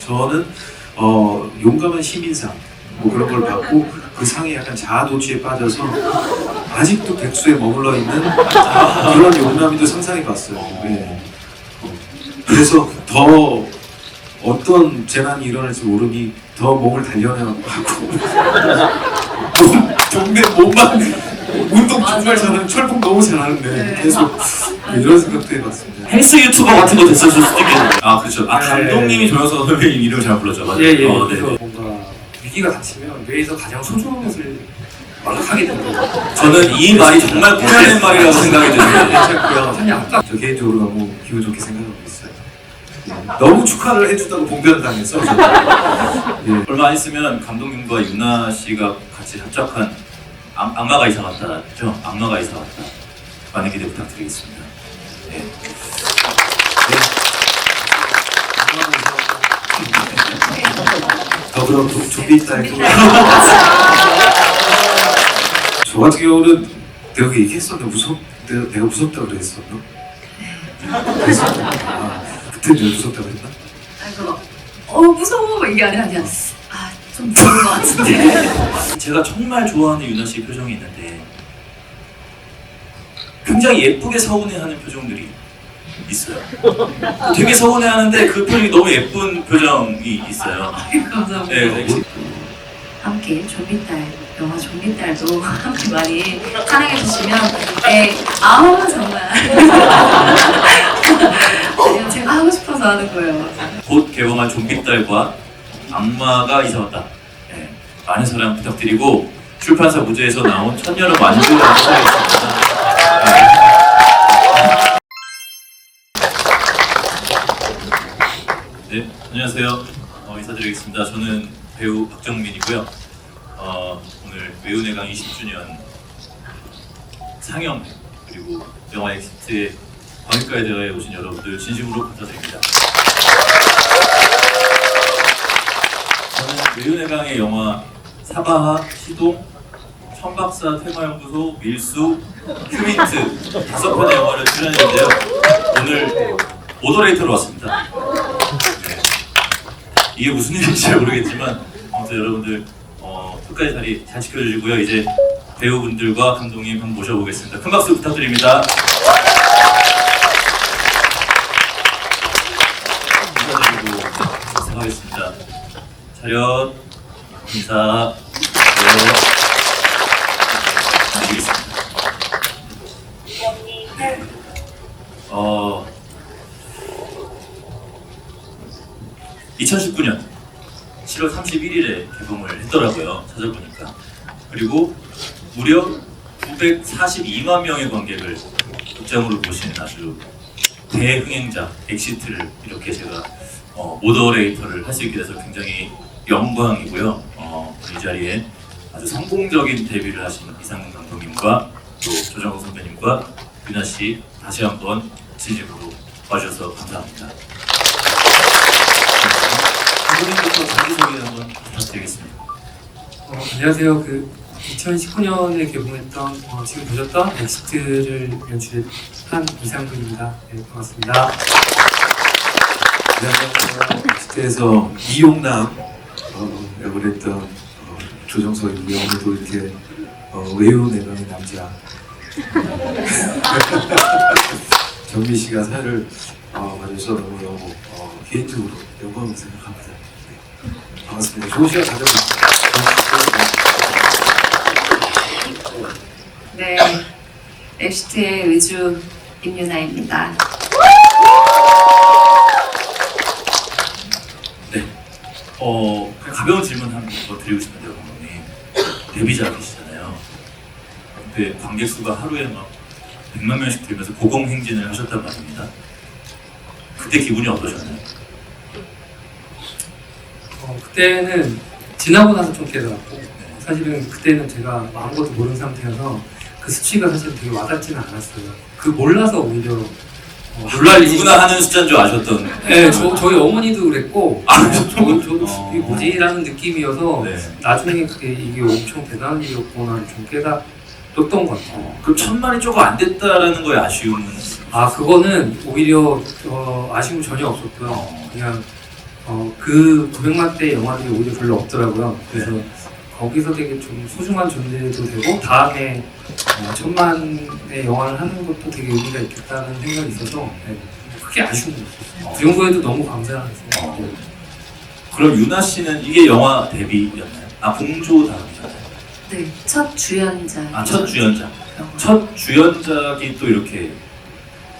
저는 용감한 시민상 뭐 그런 걸 받고 그 상에 약간 자아도취에 빠져서 아직도 백수에 머물러 있는 그런 용남이도 상상해봤어요. 네. 그래서 더 어떤 재난이 일어날지 모르니 더 몸을 단련하고 정말 몸만 운동 정말 잘하는 철봉 너무 잘하는데 계속 이런 생각도 해봤습니다. 헬스 유튜버 같은 거 됐었을 수도 있겠네요. 아 그렇죠. 아 감독님이 조영석 선배님 이름을 잘 불렀죠. 맞아요. 예. 네. 그래서 뭔가 위기가 닥치면 뇌에서 가장 소중한 것을 말하게 되더라고요. 저는 이 말이 정말 꼬라는 말이라고 생각이 드는데 괜찮고요. 사실 아까 저 개인적으로 너무 기분 좋게 생각하고 있어요. 너무 축하를 해준다고 봉변당해서 예. 얼마 안 있으면 감독님과 유나 씨가 같이 합작한 악마가 이사 갔다죠. 악마가 이사 갔다. 많은 기대 부탁드리겠습니다. 네. 더불어 좀비 딸도 저 같은 경우는 내가 얘기했었나 내가 무섭다고 그랬었나? 그랬었나? 그때 내가 무섭다고 그랬나? 무서워 이게 아니라 그냥 좀 무서운 것 같은데. 제가 정말 좋아하는 유나 씨 표정이 있는데 굉장히 예쁘게 서운해하는 표정들이 있어요. 되게 서운해하는데 그 표정이 너무 예쁜 표정이 있어요. 감사합니다. 네, 함께 좀비딸 영화 좀비딸도 함께 많이 사랑해 주시면 정말 아니요 제가 하고 싶어서 하는 거예요. 곧 개봉할 좀비딸과 악마가 이사 왔다. 네, 많은 사랑 부탁드리고 출판사 무제에서 나온 천년의 완주를 하겠습니다. 네, 안녕하세요. 인사드리겠습니다. 저는 배우 박정민이고요. 오늘 외운의 강 20주년 상영 그리고 영화 엑시트의 관객과의 대화에 오신 여러분들 진심으로 감사드립니다. 저는 외운의 강의 영화 사바하, 시동, 천박사 테마연구소, 밀수, 큐민트 5편의 영화를 출연했는데요. 오늘 모더레이터로 왔습니다. 이게 무슨 일인지 잘 모르겠지만 아무튼 여러분들 끝까지 자리 잘 지켜주시고요. 이제 배우분들과 감독님 한번 모셔보겠습니다. 큰 박수 부탁드립니다. 인사드리고 시작하겠습니다. 차렷, 인사, 마치겠습니다. 2019년 7월 31일에 개봉을 했더라고요. 찾아보니까. 그리고 무려 942만 명의 관객을 극장으로 모시는 아주 대흥행작 엑시트를 이렇게 제가 모더레이터를 할 수 있게 돼서 굉장히 영광이고요. 이 자리에 아주 성공적인 데뷔를 하신 이상근 감독님과 또 조정석 선배님과 유나 씨 다시 한번 진심으로 와주셔서 감사합니다. 감독님부터 자기소개 한번 부탁드리겠습니다. 안녕하세요. 2019년에 개봉했던 지금 보셨던 엑시트를 연출한 이상근입니다. 네, 반갑습니다. 안녕하세요. 엑시트에서 이용남 역을 했던 조정석이고요. 오늘도 이렇게 외운의 강의 남자 정민 씨가 사회를 봐줘서 너무 개인적으로 영광을 생각합니다. 네. 반갑습니다. 좋은 시간 가져보겠습니다. 네, 엑시트의 의주 임유나입니다. 네. 그냥 가벼운 질문 한 번 드리고 싶은데요, 감독님. 데뷔작이시잖아요. 근데 관객 수가 하루에 막 100만 명씩 들면서 고공행진을 하셨단 말입니다. 그때 기분이 어떠셨나요? 그때는 지나고 나서 좀 깨달았고 사실은 그때는 제가 아무것도 모르는 상태여서 그 수치가 사실 되게 와닿지는 않았어요. 그 몰라서 오히려 놀랄 일이 누구나 하는 숫자인 줄 아셨던. 네, 저희 어머니도 그랬고 저도 이게 뭐지라는 느낌이어서 네. 나중에 이게 엄청 대단한 일이었구나 좀 깨달았던 것 같아요. 그럼 1000만이 조금 안 됐다라는 거에 아쉬움은? 그거는 오히려 아쉬움 전혀 없었고요. 그냥 그 900만 대 영화들이 오히려 별로 없더라고요. 그래서 거기서 되게 좀 소중한 존재도 되고 다음에 1000만의 영화를 하는 것도 되게 의미가 있겠다는 생각이 있어서 네, 크게 아쉬운 거 없었어요. 그 정도에도 너무 감사하고. 그럼 유나 씨는 이게 영화 데뷔였나요? 아 봉조 다음이잖아요. 네, 첫 주연작. 아 첫 주연작. 첫 주연작이 또 이렇게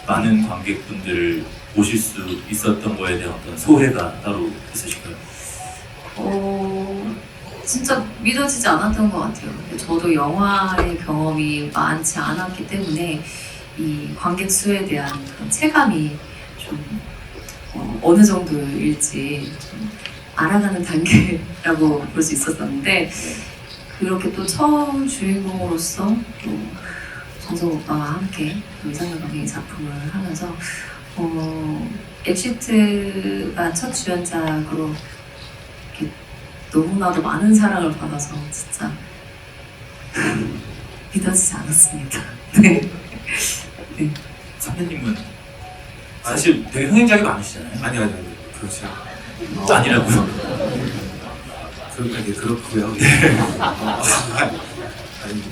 많은 관객분들을 모실 수 있었던 거에 대한 어떤 소회가 따로 있으실까요? 진짜 믿어지지 않았던 것 같아요. 저도 영화의 경험이 많지 않았기 때문에 이 관객 수에 대한 그런 체감이 좀 어느 정도일지 좀 알아가는 단계라고 볼 수 있었었는데 그렇게 또 처음 주인공으로서 또 정석 오빠와 함께 이상한 관객의 작품을 하면서 엑시트가 첫 주연작으로 이렇게 너무나도 많은 사랑을 받아서 진짜 믿어지지 않았습니다. 네. 네. 선배님은 사실 되게 흥행작이 많으시잖아요. 아니 그렇지 않아요. 또 아니라고요? 그렇고요. 아니,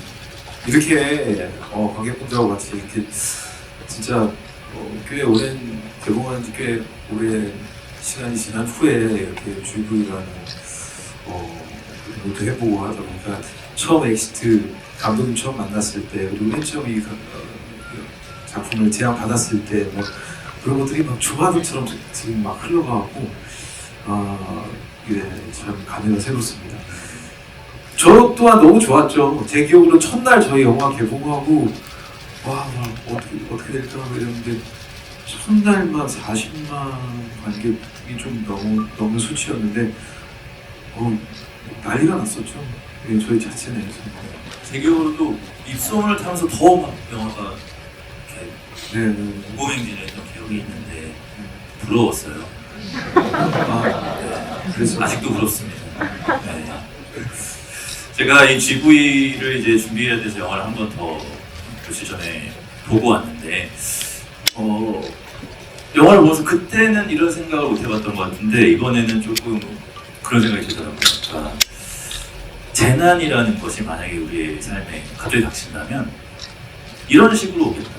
이렇게 관객분들하고 같이 이렇게 진짜 꽤 오랜 개봉한 지 꽤 오랜 시간이 지난 후에 이렇게 GV라는 것도 해보고 하다 보니까 처음 엑시트 감독님 처음 만났을 때 그리고 맨 처음 이 작품을 제안 받았을 때 뭐 그런 것들이 막 조화들처럼 지금 막 흘러가고 예, 참 감회가 새롭습니다. 저 또한 너무 좋았죠. 제 기억으로 첫날 저희 영화 개봉하고 와 어떻게 될까 이랬는데 첫날만 40만 관객이 좀 너무 수치였는데 난리가 났었죠. 예, 저희 자체 내에서. 제 기억으로도 입소문을 타면서 더 막 영화가 이렇게 네. 무공행진을 했던 기억이 있는데 부러웠어요. 그래서 아직도 부럽습니다. 네. 제가 이 GV를 이제 준비해야 돼서 영화를 한 번 더 며칠 전에 보고 왔는데 영화를 보면서 그때는 이런 생각을 못 해봤던 것 같은데 이번에는 조금 그런 생각이 들더라고요. 그러니까 재난이라는 것이 만약에 우리의 삶에 갑자기 닥친다면 이런 식으로 오겠다.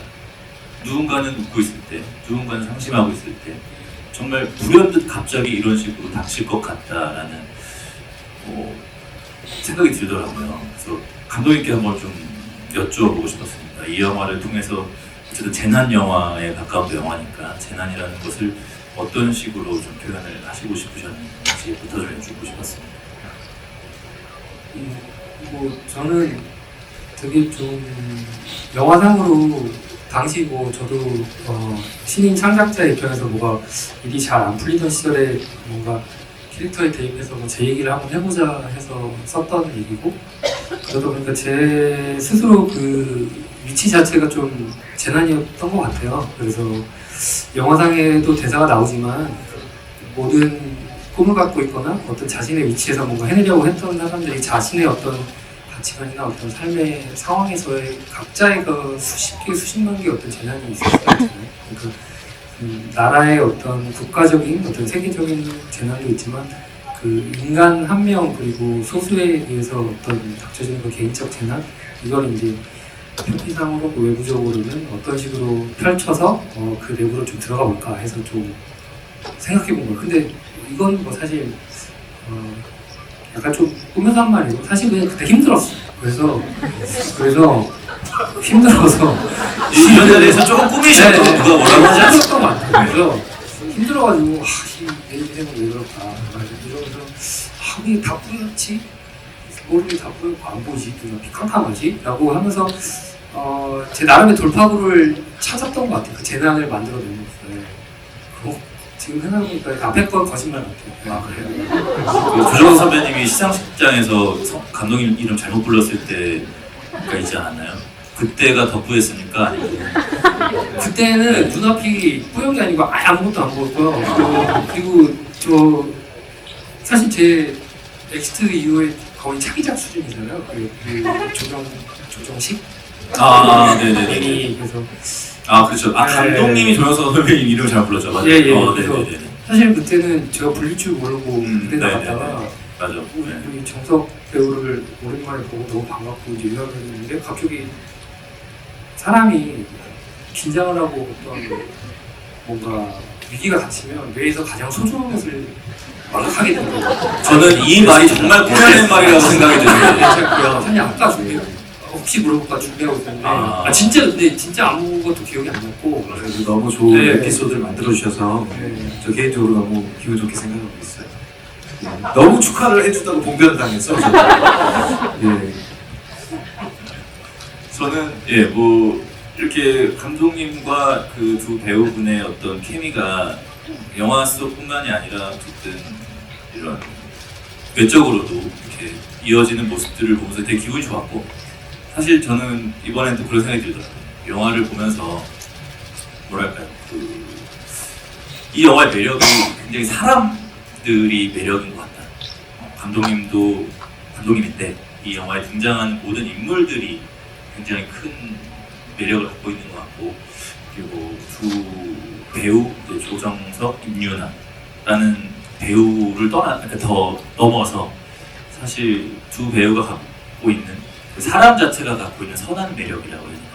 누군가는 웃고 있을 때, 누군가는 상심하고 있을 때 정말 불현듯 갑자기 이런 식으로 닥칠 것 같다라는 생각이 들더라고요. 그래서 감독님께 한번 좀 여쭤보고 싶었습니다. 이 영화를 통해서 어쨌든 재난 영화에 가까운 영화니까 재난이라는 것을 어떤 식으로 좀 표현을 하시고 싶으셨는지부터 좀 여쭙고 싶었습니다. 저는 되게 좀 영화상으로 당시 저도 신인 창작자 입장에서 뭐가 일이 잘 안 풀리던 시절에 뭔가 캐릭터에 대입해서 제 얘기를 한번 해보자 해서 썼던 얘기고 그러다 보니까 제 스스로 그 위치 자체가 좀 재난이었던 것 같아요. 그래서 영화상에도 대사가 나오지만 모든 꿈을 갖고 있거나 어떤 자신의 위치에서 뭔가 해내려고 했던 사람들이 자신의 어떤 가치관이나 어떤 삶의 상황에서의 각자의 그 수십 개, 수십만 개의 어떤 재난이 있을 수 있잖아요. 그러니까 나라의 어떤 국가적인 어떤 세계적인 재난도 있지만 그 인간 한 명 그리고 소수에 의해서 어떤 닥쳐지는 그 개인적 재난 이걸 이제 표피상으로 외부적으로는 어떤 식으로 펼쳐서 그 내부로 좀 들어가 볼까 해서 좀 생각해 본 거예요. 근데 이건 뭐 사실 약간 좀 꾸며서 한 말이고 사실 그냥 그때 힘들었어. 그래서 힘들어서 이런 자리에서 조금 꾸미셔도 네, 누가 뭐라고 하지 않았어요. 힘들었던 것 같아요. 그래서 힘들어가지고 내 인생은 왜 그럴까 이러면서 왜 다 뿌렸지? 모르게 다 뿌렸고 안 보지? 누가 깜깜하지? 라고 하면서 제 나름의 돌파구를 찾았던 것 같아요. 그 재난을 만들어내는 거예요. 지금 생각해보니까 앞에 건 거짓말 같아요. 아 그래요? 조정원 선배님이 시상식장에서 감독님 이름 잘못 불렀을 때가 있지 않았나요? 그때가 덕후였습니까? 아니면 그때는 눈앞이 뿌연 게 아니고 아예 아무것도 안 보였고요. 그리고 저 사실 제 엑시트 이후에 거의 차기작 수준이잖아요. 그 조정식? 네네네. 그래서 아 그렇죠. 아 감독님이 조영석 선배님 이름을 잘 불렀죠. 맞아요. 예. 네네네. 사실 그때는 제가 불릴 줄 모르고 무대 네, 나갔다가 맞아. 우리 네. 우리 정석 배우를 오랜만에 보고 너무 반갑고 이제 인사를 했는데 갑자기 사람이 긴장을 하고 어떤 뭔가 위기가 닥치면 뇌에서 가장 소중한 것을 막 하게 되더라고요. 저는 이 말이 정말 꾸며낸 말이라고 생각이 드는데 괜찮고요. 사실 아까 준비 혹시 물어볼까 준비하고 있었는데 아. 진짜 근데 진짜 아무것도 기억이 안 났고 그래서 너무 좋은 네. 에피소드를 만들어 주셔서 네. 저 개인적으로 너무 기분 좋게 생각하고 있어요. 예. 너무 축하를 해주다가 봉변당했어. 예. 저는 예 뭐 이렇게 감독님과 그 두 배우분의 어떤 케미가 영화 속뿐만이 아니라 어쨌든 이런 외적으로도 이렇게 이어지는 모습들을 보면서 되게 기분이 좋았고 사실 저는 이번엔 또 그런 생각이 들더라고요. 영화를 보면서 뭐랄까요 이 영화의 매력이 굉장히 사람들이 매력인 것 같다. 감독님도 감독님인데 이 영화에 등장하는 모든 인물들이 굉장히 큰 매력을 갖고 있는 것 같고 그리고 두 배우 이제 조정석, 임유나라는 배우를 그러니까 더 넘어서 사실 두 배우가 갖고 있는 그 사람 자체가 갖고 있는 선한 매력이라고 해야 되나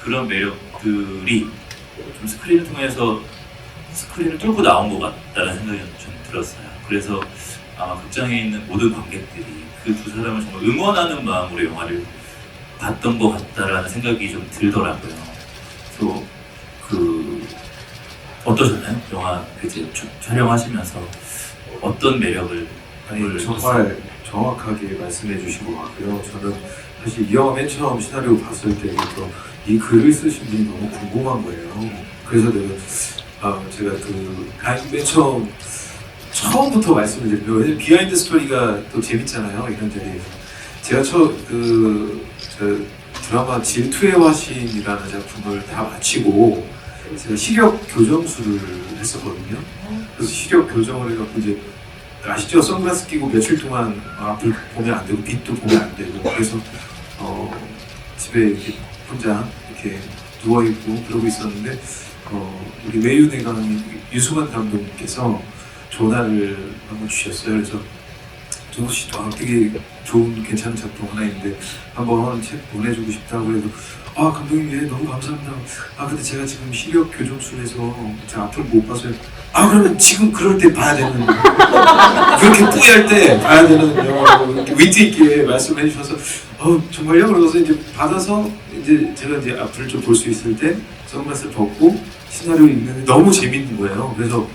그런 매력들이 좀 스크린을 통해서 스크린을 뚫고 나온 것 같다는 생각이 좀 들었어요. 그래서 아마 극장에 있는 모든 관객들이 그 두 사람을 정말 응원하는 마음으로 영화를 봤던 것 같다라는 생각이 좀 들더라고요. 그래서 어떠셨나요? 영화 이제 촬영하시면서 어떤 매력을 아니 정말 정확하게 말씀해 주신 것 같고요. 저는 사실 이 영화 맨 처음 시나리오 봤을 때부터 이 글을 쓰신 분이 너무 궁금한 거예요. 그래서 제가 맨 처음부터 말씀을 드리면 왜냐면 비하인드 스토리가 또 재밌잖아요. 이런저런 제가 저 드라마 질투의 화신이라는 작품을 다 마치고 제가 시력 교정술을 했었거든요. 그래서 시력 교정을 해갖고 이제 아시죠? 선글라스 끼고 며칠 동안 앞을 보면 안 되고 빛도 보면 안 되고 그래서 집에 이렇게 혼자 이렇게 누워 있고 그러고 있었는데 우리 외유내강 유수만 감독님께서 전화를 한번 주셨어요. 그래서 정우 씨 되게 좋은 괜찮은 작품 하나 있는데 한번 책 보내주고 싶다고 해도 감독님 예, 너무 감사합니다. 근데 제가 지금 시력 교정술에서 제가 앞을 못 봐서요. 그러면 지금 그럴 때 봐야 되는 그렇게 뿌이할 때 봐야 되는 영화라고 이렇게 위트 있게 말씀해 주셔서 정말요? 그러고서 이제 받아서 이제 제가 이제 앞을 좀 볼 수 있을 때 선글라스를 벗고 시나리오 읽는데 너무 재밌는 거예요. 그래서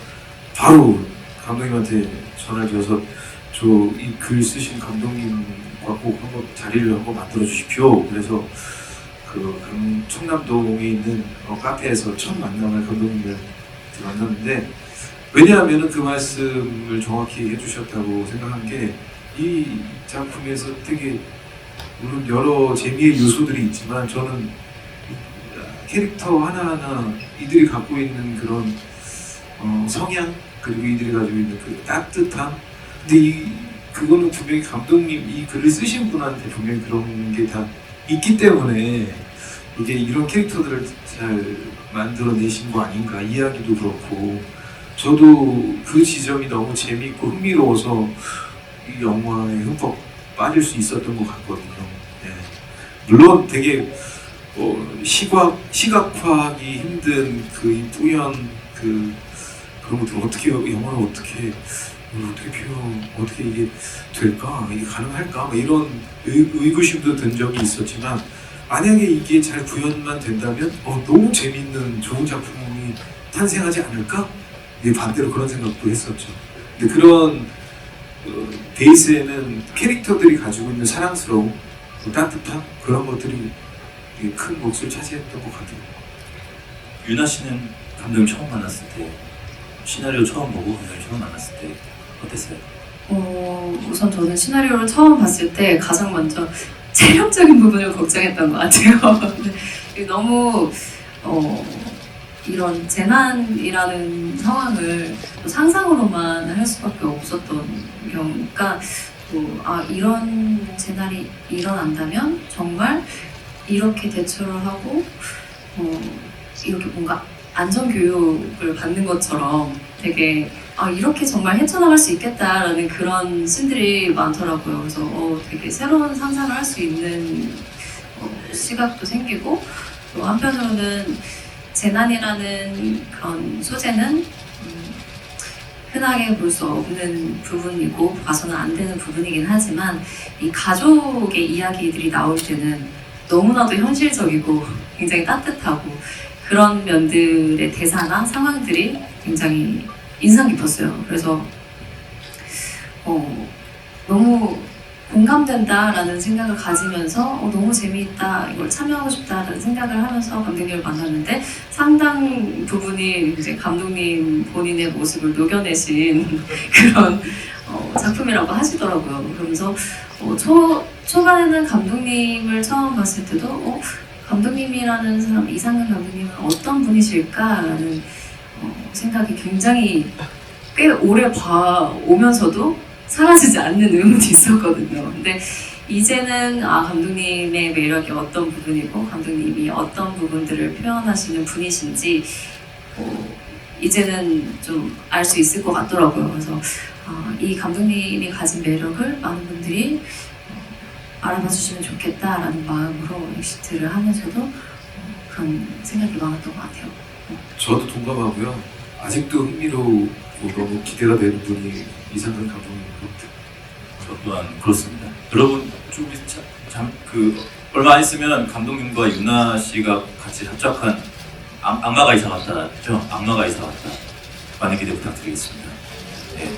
바로 감독님한테 전화를 드려서 저 이 글 쓰신 감독님과 꼭 한번 자리를 한번 만들어 주십시오. 그래서 청남동에 있는 카페에서 첫 만남을 감독님을 만났는데 왜냐하면 그 말씀을 정확히 해주셨다고 생각한 게 이 작품에서 되게 물론 여러 재미의 요소들이 있지만 저는 캐릭터 하나하나 이들이 갖고 있는 그런 성향 그리고 이들이 가지고 있는 그 따뜻함 근데 그거는 분명히 감독님 이 글을 쓰신 분한테 분명히 그런 게 다 있기 때문에 이게 이런 캐릭터들을 잘 만들어내신 거 아닌가 이야기도 그렇고 저도 그 지점이 너무 재미있고 흥미로워서 이 영화에 흠뻑 빠질 수 있었던 것 같거든요. 네. 물론 되게 시각화하기 힘든 이 뿌연 그런 것들 어떻게 영화를 어떻게 어떻게 이게 될까 이게 가능할까 이런 의구심도 든 적이 있었지만 만약에 이게 잘 구현만 된다면 너무 재밌는 좋은 작품이 탄생하지 않을까? 반대로 그런 생각도 했었죠. 근데 그런 베이스에는 캐릭터들이 가지고 있는 사랑스러움, 따뜻함 그런 것들이 큰 몫을 차지했던 것 같아요. 유나 씨는 감독님 처음 만났을 때 시나리오 처음 보고 감독님 처음 만났을 때 어땠어요? 우선 저는 시나리오를 처음 봤을 때 가장 먼저 체력적인 부분을 걱정했던 것 같아요. 너무 이런 재난이라는 상황을 상상으로만 할 수밖에 없었던 경우니까 이런 재난이 일어난다면 정말 이렇게 대처를 하고 이렇게 뭔가 안전 교육을 받는 것처럼 되게 이렇게 정말 헤쳐나갈 수 있겠다라는 그런 씬들이 많더라고요. 그래서 되게 새로운 상상을 할 수 있는 시각도 생기고, 또 한편으로는 재난이라는 그런 소재는 흔하게 볼 수 없는 부분이고 봐서는 안 되는 부분이긴 하지만, 이 가족의 이야기들이 나올 때는 너무나도 현실적이고 굉장히 따뜻하고 그런 면들의 대사나 상황들이 굉장히 인상 깊었어요. 그래서 너무 공감된다라는 생각을 가지면서 너무 재미있다, 이걸 참여하고 싶다라는 생각을 하면서 감독님을 만났는데, 상당 부분이 이제 감독님 본인의 모습을 녹여내신 그런 작품이라고 하시더라고요. 그러면서 초반에는 감독님을 처음 봤을 때도 감독님이라는 사람, 이상근 감독님은 어떤 분이실까라는 생각이 굉장히 꽤 오래 봐오면서도 사라지지 않는 의문이 있었거든요. 근데 이제는 감독님의 매력이 어떤 부분이고 감독님이 어떤 부분들을 표현하시는 분이신지 이제는 좀 알 수 있을 것 같더라고요. 그래서 이 감독님이 가진 매력을 많은 분들이 알아봐 주시면 좋겠다라는 마음으로 엑시트를 하면서도 그런 생각이 많았던 것 같아요. 저도 동감하고요. 아직도 흥미로우고 너무 기대가 되는 분이 이상근 감독님 같아요. 저 또한 그렇습니다. 여러분 얼마 안 있으면 감독님과 유나 씨가 같이 합작한 악마가 이사 왔다죠? 악마가 이사 왔다. 많은 기대 부탁드리겠습니다. 네.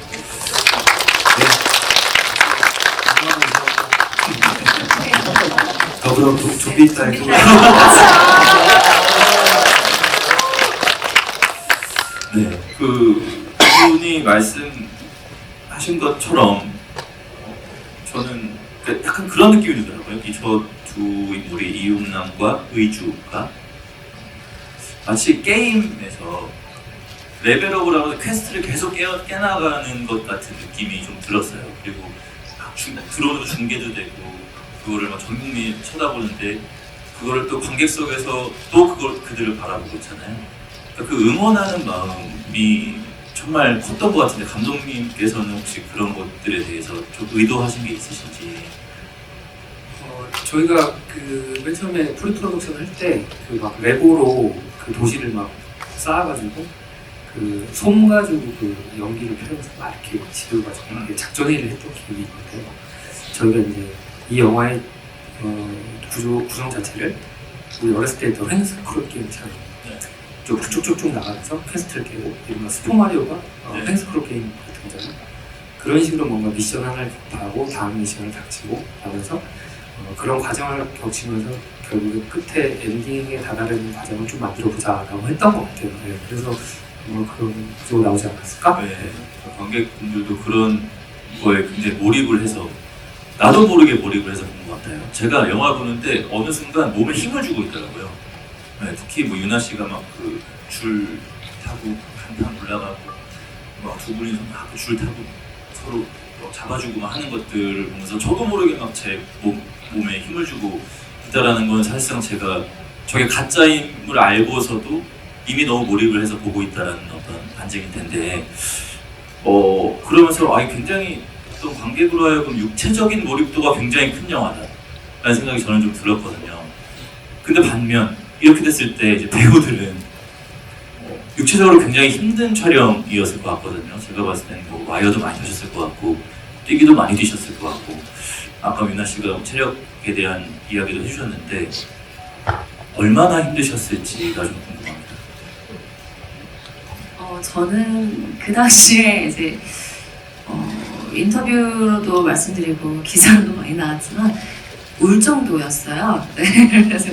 더불어 좀비 딸도 네, 그분이 말씀하신 것처럼 저는 약간 그런 느낌이 들더라고요. 이 저 두 인물이 이윤남과 의주가 마치 게임에서 레벨업을 하면서 퀘스트를 계속 깨나가는 것 같은 느낌이 좀 들었어요. 그리고 들어오는 중계도 되고 그거를 막 전 국민이 쳐다보는데 그거를 또 관객석에서 또 그들을 바라보고 있잖아요. 그러니까 그 응원하는 마음이 정말 컸던 것 같은데 감독님께서는 혹시 그런 것들에 대해서 좀 의도하신 게 있으신지? 저희가 맨 처음에 프리프로덕션 할 때 막 레고로 도시를 막 쌓아가지고 솜 가지고 연기를 펴면서 막 이렇게 지도를 가지고 작전회의를 했던 기억이 있는데, 저희가 이제 이 영화의 구성 자체를 우리 어렸을 때 했던 횡스크롤 게임처럼 쭉쭉쭉 나가면서 퀘스트를 깨고, 이른바 슈퍼마리오가 횡스크롤 게임 같은 거잖아요. 그런 식으로 뭔가 미션 하나를 하고 다음 미션을 닥치고 하면서 그런 과정을 거치면서 결국에 끝에 엔딩에 다다르는 과정을 좀 만들어보자라고 했던 것 같아요. 네, 그래서 그런 구조가 나오지 않았을까? 네. 관객분들도 그런 거에 굉장히 몰입을 해서 나도 모르게 몰입을 해서 본 것 같아요. 제가 영화 보는데 어느 순간 몸에 힘을 주고 있더라고요. 네, 특히 유나 씨가 막 줄 타고 한판 올라가고 막 두 분이서 막 줄 타고 서로 잡아주고 막 하는 것들을 보면서 저도 모르게 막 제 몸에 힘을 주고 있다라는 건 사실상 제가 저게 가짜임을 알고서도 이미 너무 몰입을 해서 보고 있다라는 어떤 반증일 텐데, 그러면서 굉장히 어떤 관객으로 하여금 육체적인 몰입도가 굉장히 큰 영화다라는 생각이 저는 좀 들었거든요. 근데 반면 이렇게 됐을 때 이제 배우들은 육체적으로 굉장히 힘든 촬영이었을 것 같거든요. 제가 봤을 때는 와이어도 많이 하셨을 것 같고 뛰기도 많이 뛰셨을 것 같고, 아까 유나 씨가 체력에 대한 이야기도 해주셨는데 얼마나 힘드셨을지가 좀 궁금합니다. 저는 그 당시에 이제 인터뷰로도 말씀드리고 기사로도 많이 나왔지만 울 정도였어요. 네. 그래서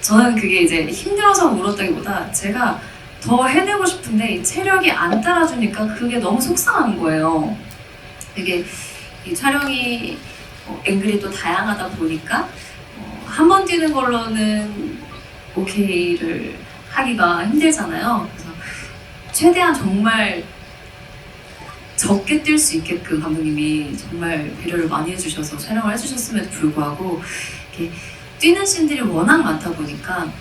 저는 그게 이제 힘들어서 울었다기보다 제가 더 해내고 싶은데 이 체력이 안 따라주니까 그게 너무 속상한 거예요. 이게 이 촬영이 앵글이 또 다양하다 보니까 한 번 뛰는 걸로는 오케이를 하기가 힘들잖아요. 그래서 최대한 정말 적게 뛸 수 있게끔 감독님이 정말 배려를 많이 해주셔서 촬영을 해주셨음에도 불구하고 이렇게 뛰는 씬들이 워낙 많다 보니까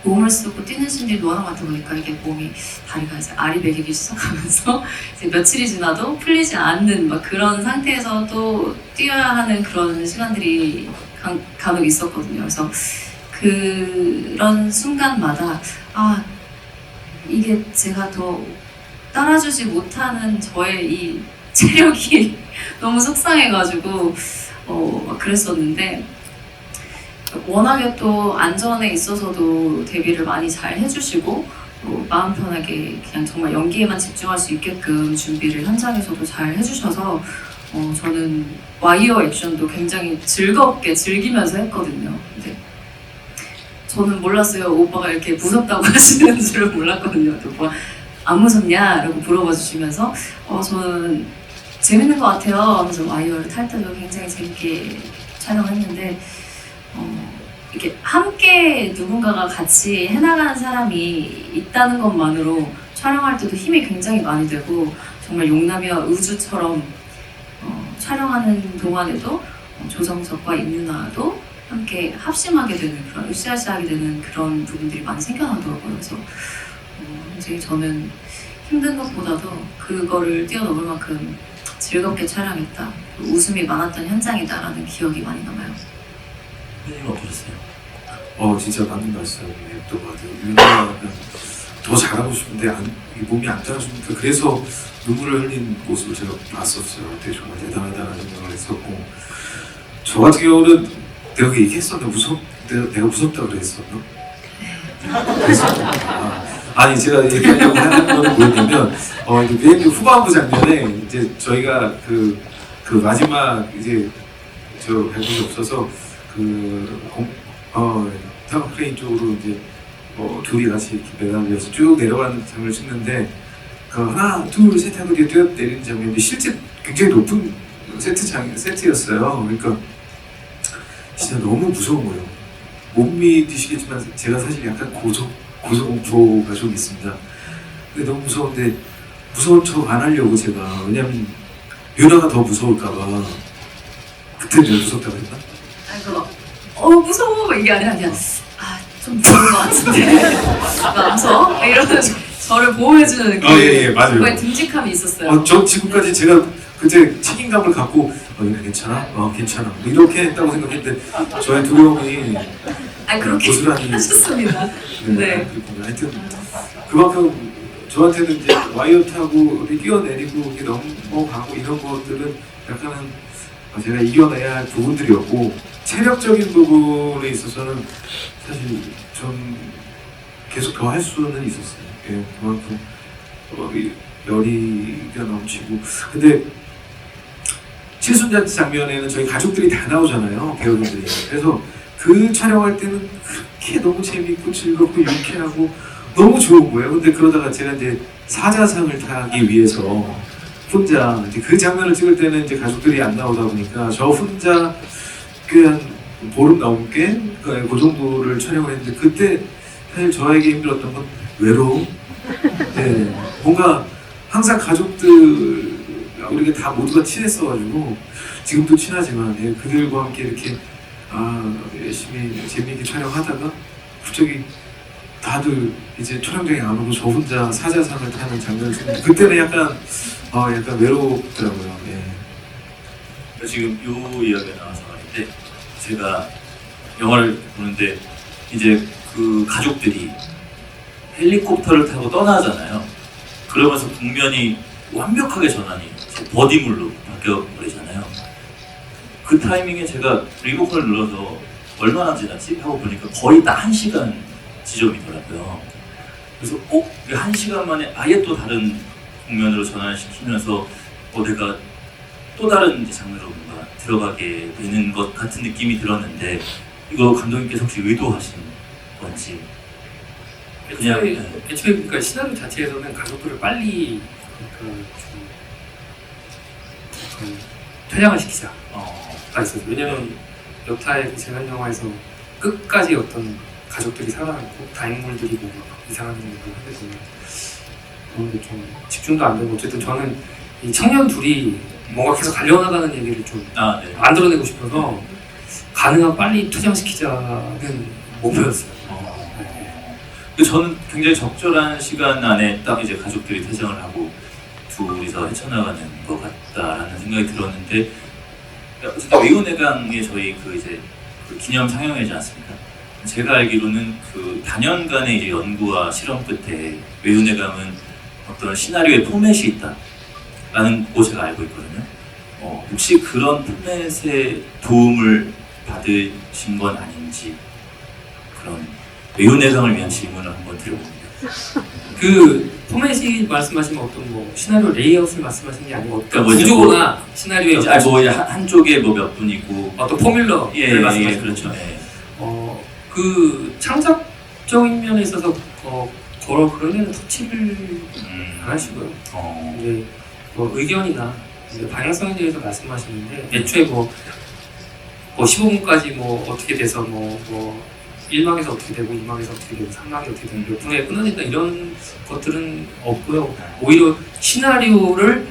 몸을 쓰고 뛰는 신들이 노하는 것 같아 보니까 이게 몸이 다리가 이제 알이 배기기 시작하면서 이제 며칠이 지나도 풀리지 않는 막 그런 상태에서 또 뛰어야 하는 그런 시간들이 간혹 있었거든요. 그래서 그런 순간마다 아 이게 제가 더 따라주지 못하는 저의 이 체력이 너무 속상해가지고 막 그랬었는데 워낙에 또 안전에 있어서도 대비를 많이 잘 해주시고 또 마음 편하게 그냥 정말 연기에만 집중할 수 있게끔 준비를 현장에서도 잘 해주셔서 저는 와이어 액션도 굉장히 즐겁게 즐기면서 했거든요. 근데 저는 몰랐어요. 오빠가 이렇게 무섭다고 하시는 줄은 몰랐거든요. 또 오빠 안 무섭냐? 라고 물어봐 주시면서 저는 재밌는 것 같아요 하면서 와이어를 탈 때도 굉장히 재밌게 촬영했는데 이렇게 함께 누군가가 같이 해나가는 사람이 있다는 것만으로 촬영할 때도 힘이 굉장히 많이 되고 정말 용남이와 우주처럼 촬영하는 동안에도 조정석과 임누나도 함께 합심하게 되는 그런 으쌰으쌰하게 되는 그런 부분들이 많이 생겨나더라고요. 그래서 굉장히 저는 힘든 것보다도 그거를 뛰어넘을 만큼 즐겁게 촬영했다, 웃음이 많았던 현장이다라는 기억이 많이 남아요. 선생님 어떠셨어요? 진짜 맞는 말씀이었던 것 같아요. 유나가 더 잘하고 싶은데 몸이 안 따라주니까 그래서 눈물을 흘린 모습을 제가 봤었어요. 그때 정말 대단하다는 생각을 했었고 저 같은 경우는 내가 그 얘기했었나? 내가 무섭다고 그랬었나? 그랬었나? 아니 제가 얘기하려고 하는 건 뭐였냐면 맨 후반부 장면에 이제 저희가 그 마지막 이제 저 배분이 없어서 타워 크레인 쪽으로 이제 둘이 같이 이렇게 매달려서 쭉 내려가는 장면을 찍는데 하나 둘 셋 하고 뛰어 내리는 장면인데 실제 굉장히 높은 세트였어요. 그러니까 진짜 너무 무서운 거예요. 못 믿으시겠지만 제가 사실 약간 고소공포가 좀 있습니다. 근데 너무 무서운데 무서운 척 안 하려고 제가 왜냐면 유나가 더 무서울까봐 그때 내가 무섭다고 했나? 아니 무서워 이게 아니라 그냥 좀 무서운 것 같은데 나 무서워? 이러면서 저를 보호해주는 느낌. 예, 맞아요. 그거에 듬직함이 있었어요. 저 지금까지 제가 그때 책임감을 갖고 유나 괜찮아? 괜찮아. 뭐 이렇게 했다고 생각했는데 저의 두려움이 그렇게 고스란히 하셨습니다. 네. 하여튼 그만큼 저한테는 이제 와이어 타고 뛰어내리고 이렇게 넘어가고 이런 것들은 약간은 제가 이겨내야 할 부분들이었고 체력적인 부분에 있어서는 사실 좀 계속 더 할 수는 있었어요. 예, 그만큼 열의가 넘치고 근데 칠순잔치 장면에는 저희 가족들이 다 나오잖아요, 배우분들이. 그래서 그 촬영할 때는 그렇게 너무 재밌고 즐겁고 유쾌하고 너무 좋은 거예요. 근데 그러다가 제가 이제 사자상을 타기 위해서 혼자 이제 그 장면을 찍을 때는 이제 가족들이 안 나오다 보니까 저 혼자 꽤 한 보름 넘게 그 정도를 촬영을 했는데 그때 사실 저에게 힘들었던 건 외로움. 네, 뭔가 항상 가족들 우리가 다 모두가 친했어가지고 지금도 친하지만 그들과 함께 이렇게 열심히 재미있게 촬영하다가 갑자기 다들 이제 촬영장에 안 오고 저 혼자 사자상을 타는 장면을 찍는데 그때는 약간 외롭더라고요. 예. 지금 요 이야기가 나와서 말인데 제가 영화를 보는데 이제 그 가족들이 헬리콥터를 타고 떠나잖아요. 그러면서 국면이 완벽하게 전환이 버디물로 바뀌어버리잖아요. 그 타이밍에 제가 리모컨을 눌러서 얼마나 지났지? 하고 보니까 거의 다 1시간 지점이더라고요. 그래서 이게 1시간 만에 아예 또 다른 국면으로 전환시키면서 내가 또 다른 이제 장르로 뭔가 들어가게 되는 것 같은 느낌이 들었는데 이거 감독님께서 혹시 의도하신 건지 그냥 애초에 그러니까 시나리오 자체에서는 가족들을 빨리 퇴장을 시키자 가 있었어요. 왜냐면 여타의 그 재난 영화에서 끝까지 어떤 가족들이 살아남고 다행물들이 뭐 이상한 일을 하게 되면 그런데 좀 집중도 안 되고 어쨌든 저는 이 청년 둘이 뭔가 계속 달려나가는 얘기를 좀 만들어내고 싶어서 가능한 빨리 퇴장시키자는 목표였어요. 저는 굉장히 적절한 시간 안에 딱 이제 가족들이 퇴장을 하고 둘이서 헤쳐나가는 것 같다라는 생각이 들었는데, 어쨌든 외유내강에 저희 그 이제 그 기념 상영회지 않습니까? 제가 알기로는 그 단연간의 이제 연구와 실험 끝에 외유내강은 어떤 시나리오의 포맷이 있다라는 거 제가 알고 있거든요. 혹시 그런 포맷의 도움을 받으신 건 아닌지, 그런 외유내강을 위한 질문을 한번 드려봅니다. 그 포맷이 말씀하신 어떤 뭐 시나리오 레이아웃을 말씀하신 게 아니고 어떤 그러니까 뭐 구조나 시나리오의 이제 뭐 이제 한쪽에 뭐 몇 분이고 어떤 포뮬러를 예, 말씀하시는 그렇죠. 거죠. 예. 그 창작적인 면에 있어서 그런 데는 터치를 안 하시고요. 이제 뭐 의견이나 이제 방향성에 대해서 말씀하시는데 애초에 뭐 15분까지 뭐 어떻게 돼서 뭐 1막에서 어떻게 되고 2막에서 어떻게 되고 3막이 어떻게 되고 몇 분에 끊어진다 이런 것들은 없고요. 오히려 시나리오를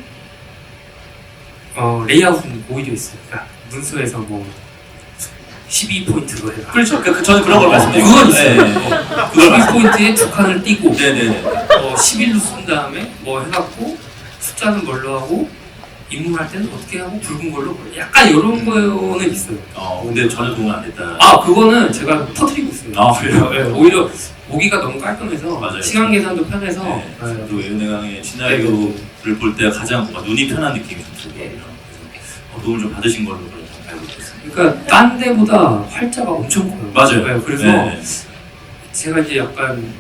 레이아웃은 오히려 있어요. 그러니까 문서에서 뭐 12포인트로 해라. 그렇죠. 저는 그런 걸 말씀드리고 그건 있어요. 네. 12포인트에 두 칸을 띄고 네네네. 11로 쓴 다음에 뭐 해갖고 숫자는 뭘로 하고 입문할 때는 어떻게 하고 붉은 걸로 약간 이런 거는 있어요. 근데 전혀 도움 안 됐다. 그거는 제가 터뜨리고 있어요. 그래요? 네, 오히려 보기가 너무 깔끔해서 맞아요. 시간 계산도 편해서 네. 네. 또 외유내강의 시나리오를 볼 때 가장 뭔가 눈이 편한 느낌이 좀 들거든요. 그래서 도움을 좀 받으신 걸로 알고 있습니다. 그러니까 딴 데보다 활자가 엄청 커요. 맞아요. 네, 그래서 네. 제가 이제 약간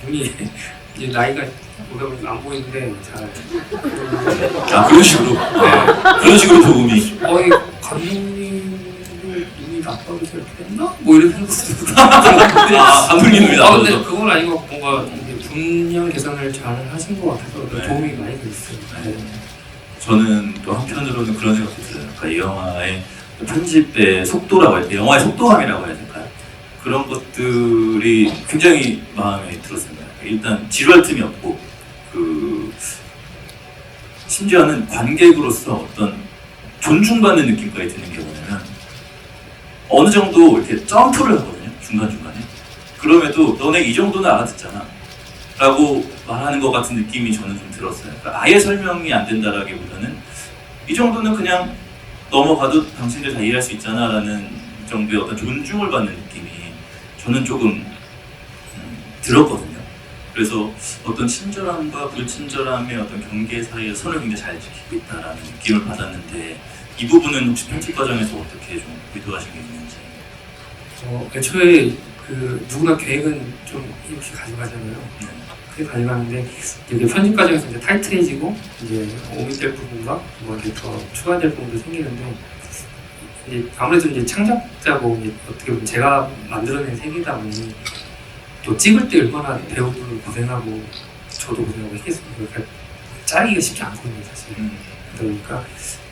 눈이 이제 나이가 보다 보니까 안 보이는데 잘 그런 식으로 그런 식으로 도움이. 감독님도 눈이 나빠서 이렇게 됐나? 뭐 이런 생각도 들고 감독님 눈이 나빠서. 근데 그건 아니고 뭔가 이제 분량 계산을 잘 하신 것 같아서 네. 도움이 많이 됐어요. 네. 저는 또 한편으로는 그런 생각도 들어요. 그러니까 이 영화의 편집의 속도라고 해야 될까요? 영화의 속도감이라고 해야 될까요? 그런 것들이 굉장히 마음에 들었습니다. 일단 지루할 틈이 없고, 심지어는 관객으로서 어떤 존중받는 느낌까지 드는 경우에는 어느 정도 이렇게 점프를 하거든요. 중간중간에. 그럼에도 너네 이 정도는 알아듣잖아 라고 말하는 것 같은 느낌이 저는 좀 들었어요. 그러니까 아예 설명이 안 된다라기보다는 이 정도는 그냥 넘어가도 당신들 다 이해할 수 있잖아 라는 정도의 어떤 존중을 받는 느낌이 저는 조금 들었거든요. 그래서 어떤 친절함과 불친절함의 어떤 경계 사이의 선을 굉장히 잘 지키고 있다라는 느낌을 받았는데, 이 부분은 혹시 편집 과정에서 어떻게 좀 의도하신 게 있는지? 애초에 누구나 계획은 좀 이렇게 가져가잖아요. 그렇게 가져가는데 이게 편집 과정에서 이제 타이트해지고 이제 오밋될 부분과 뭐 이제 더 추가될 부분도 생기는데, 이제 아무래도 이제 창작자고 이제 어떻게 보면 제가 만들어낸 세계다 보니 또 찍을 때 얼마나 배우들 고생하고 저도 고생하고 했겠습니까? 그러니까 짜기가 쉽지 않거든요, 사실. 그러니까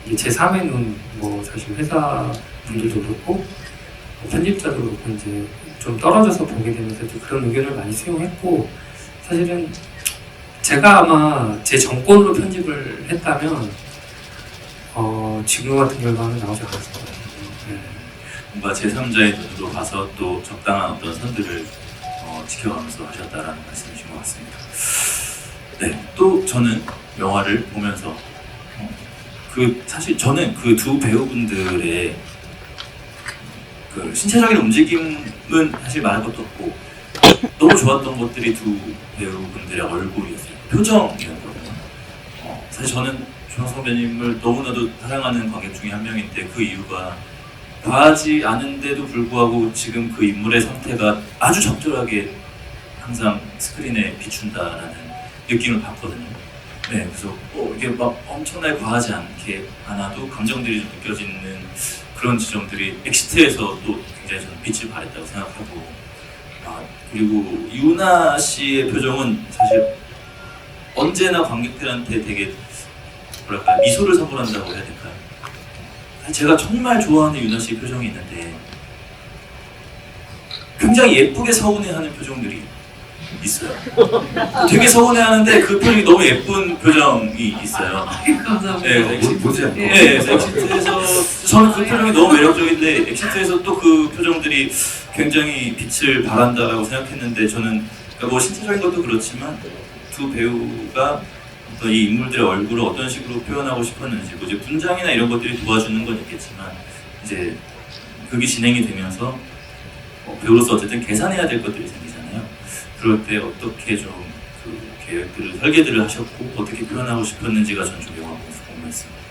이게 제 3의 눈, 뭐 사실 회사 분들도 그렇고 뭐 편집자도 그렇고 이제 좀 떨어져서 보게 되면서 그런 의견을 많이 수용했고, 사실은 제가 아마 제 정권으로 편집을 했다면 지금 같은 결과는 나오지 않았을 거예요. 네. 뭔가 제3자의 눈으로 봐서 또 적당한 어떤 선들을 지켜가면서 하셨다라는 말씀이신 것 같습니다. 네, 또 저는 영화를 보면서 사실 저는 그 두 배우분들의 그 신체적인 움직임은 사실 말할 것도 없고, 너무 좋았던 것들이 두 배우분들의 얼굴이었어요. 표정이었거든요. 사실 저는 조영 선배님을 너무나도 사랑하는 관객 중에 한 명인데, 그 이유가 과하지 않은데도 불구하고 지금 그 인물의 상태가 아주 적절하게 항상 스크린에 비춘다라는 느낌을 받거든요. 네, 그래서 이게 막 엄청나게 과하지 않아도 감정들이 좀 느껴지는 그런 지점들이 엑시트에서 또 굉장히 저는 빛을 발했다고 생각하고, 그리고 유나 씨의 표정은 사실 언제나 관객들한테 되게 뭐랄까 미소를 선물한다고 해야 될까요? 제가 정말 좋아하는 유나 씨의 표정이 있는데 굉장히 예쁘게 서운해하는 표정들이 있어요. 되게 서운해하는데 그 표정이 너무 예쁜 표정이 있어요. 감사합니다. 네, 보지 않고. 네, 엑시트에서 저는 그 표정이 너무 매력적인데, 엑시트에서 또 그 표정들이 굉장히 빛을 발한다라고 생각했는데, 저는 그러니까 뭐 신체적인 것도 그렇지만 두 배우가 어떤 이 인물들의 얼굴을 어떤 식으로 표현하고 싶었는지, 뭐 이제 분장이나 이런 것들이 도와주는 건 있겠지만 이제 극이 진행이 되면서 배우로서 어쨌든 계산해야 될 것들이 생기잖아요. 그럴 때 어떻게 좀 그 계획들을 설계들을 하셨고 어떻게 표현하고 싶었는지가 전 좀 영화 보면서 궁금했습니다.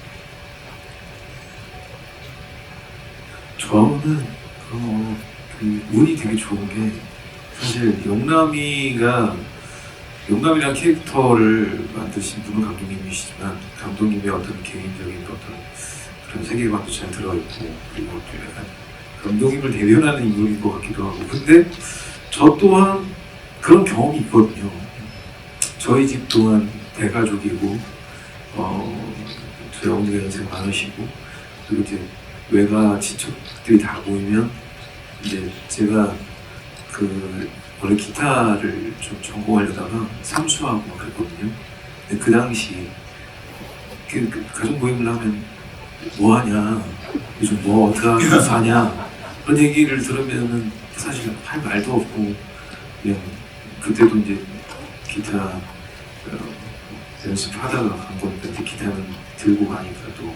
저는 그 운이 되게 좋은 게 사실 용남이라는 캐릭터를 만드신 분은 감독님이시지만 감독님의 어떤 개인적인 어떤 그런 세계관도 잘 들어있고 그리고 또 약간 감독님을 대변하는 인물인 것 같기도 하고 근데 저 또한 그런 경험이 있거든요. 저희 집 또한 대가족이고 저희 어머니가 연세가 많으시고 그리고 이제 외가 친척들이 다 모이면 이제 제가 그 원래 기타를 좀 전공하려다가 삼수하고 막 그랬거든요. 근데 그 당시 그 가족 모임을 하면 뭐 하냐, 요즘 뭐 어떻게 하면서 하냐 그런 얘기를 들으면은 사실 할 말도 없고 그냥 그때도 이제 기타 연습하다가 간 거니까 이제 기타는 들고 가니까 또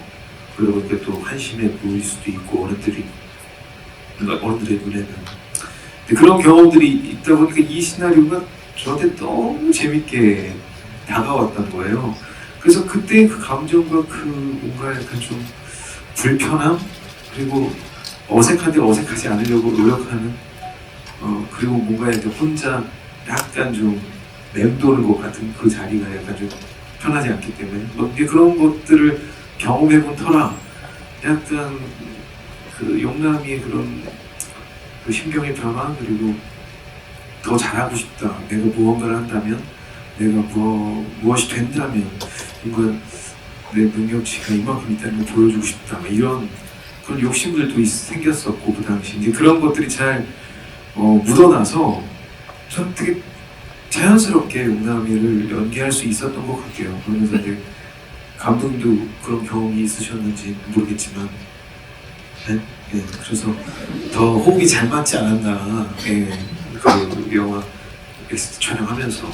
그러다 보니까 또 한심해 보일 수도 있고 어른들의 눈에는 근데 그런 경험들이 있다 보니까 이 시나리오가 저한테 너무 재밌게 다가왔던 거예요. 그래서 그때 그 감정과 그 뭔가 약간 좀 불편함 그리고 어색한데 어색하지 않으려고 노력하는 그리고 뭔가 이제 혼자 약간 좀 맴도는 것 같은 그 자리가 약간 좀 편하지 않기 때문에 뭐 이제 그런 것들을 경험해본 터라 약간 그 용남이의 그런 그 심경의 변화 그리고 더 잘하고 싶다. 내가 무언가를 한다면 내가 무엇이 된다면 뭔가 내 능력치가 이만큼 있다는 걸 보여주고 싶다. 이런 그런 욕심들도 생겼었고 그 당시 이제 그런 것들이 잘 묻어나서 전 되게 자연스럽게 용남이를 연기할 수 있었던 것 같아요. 그러면서 이제 감독님도 그런 경험이 있으셨는지 모르겠지만 네? 네, 그래서 더 호흡이 잘 맞지 않았나 그 영화 촬영하면서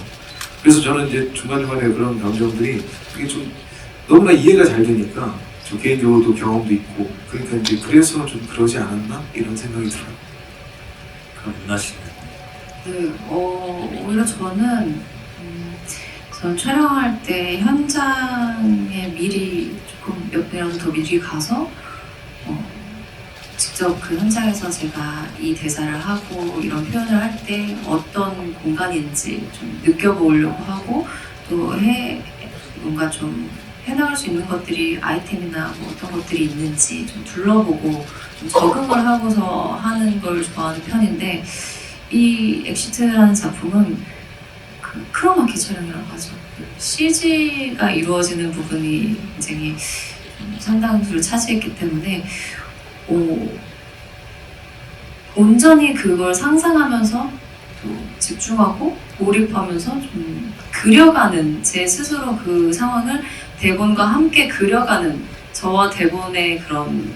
그래서 저는 이제 중간중간에 그런 감정들이 그게 좀 너무나 이해가 잘 되니까 저 개인적으로도 경험도 있고 그러니까 이제 그래서 좀 그러지 않았나 이런 생각이 들어요. 그럼 윤아 씨는? 네, 오히려 저는 촬영할 때 현장에 미리 조금 몇 배라도 더 미리 가서 직접 그 현장에서 제가 이 대사를 하고 이런 표현을 할 때 어떤 공간인지 좀 느껴보려고 하고 또 뭔가 좀 해나갈 수 있는 것들이 아이템이나 뭐 어떤 것들이 있는지 좀 둘러보고 좀 적응을 하고서 하는 걸 좋아하는 편인데 이 엑시트라는 작품은 그 크로마키 촬영이라고 하죠. CG가 이루어지는 부분이 굉장히 상당수를 차지했기 때문에 온전히 그걸 상상하면서 또 집중하고 몰입하면서 좀 그려가는 제 스스로 그 상황을 대본과 함께 그려가는 저와 대본의 그런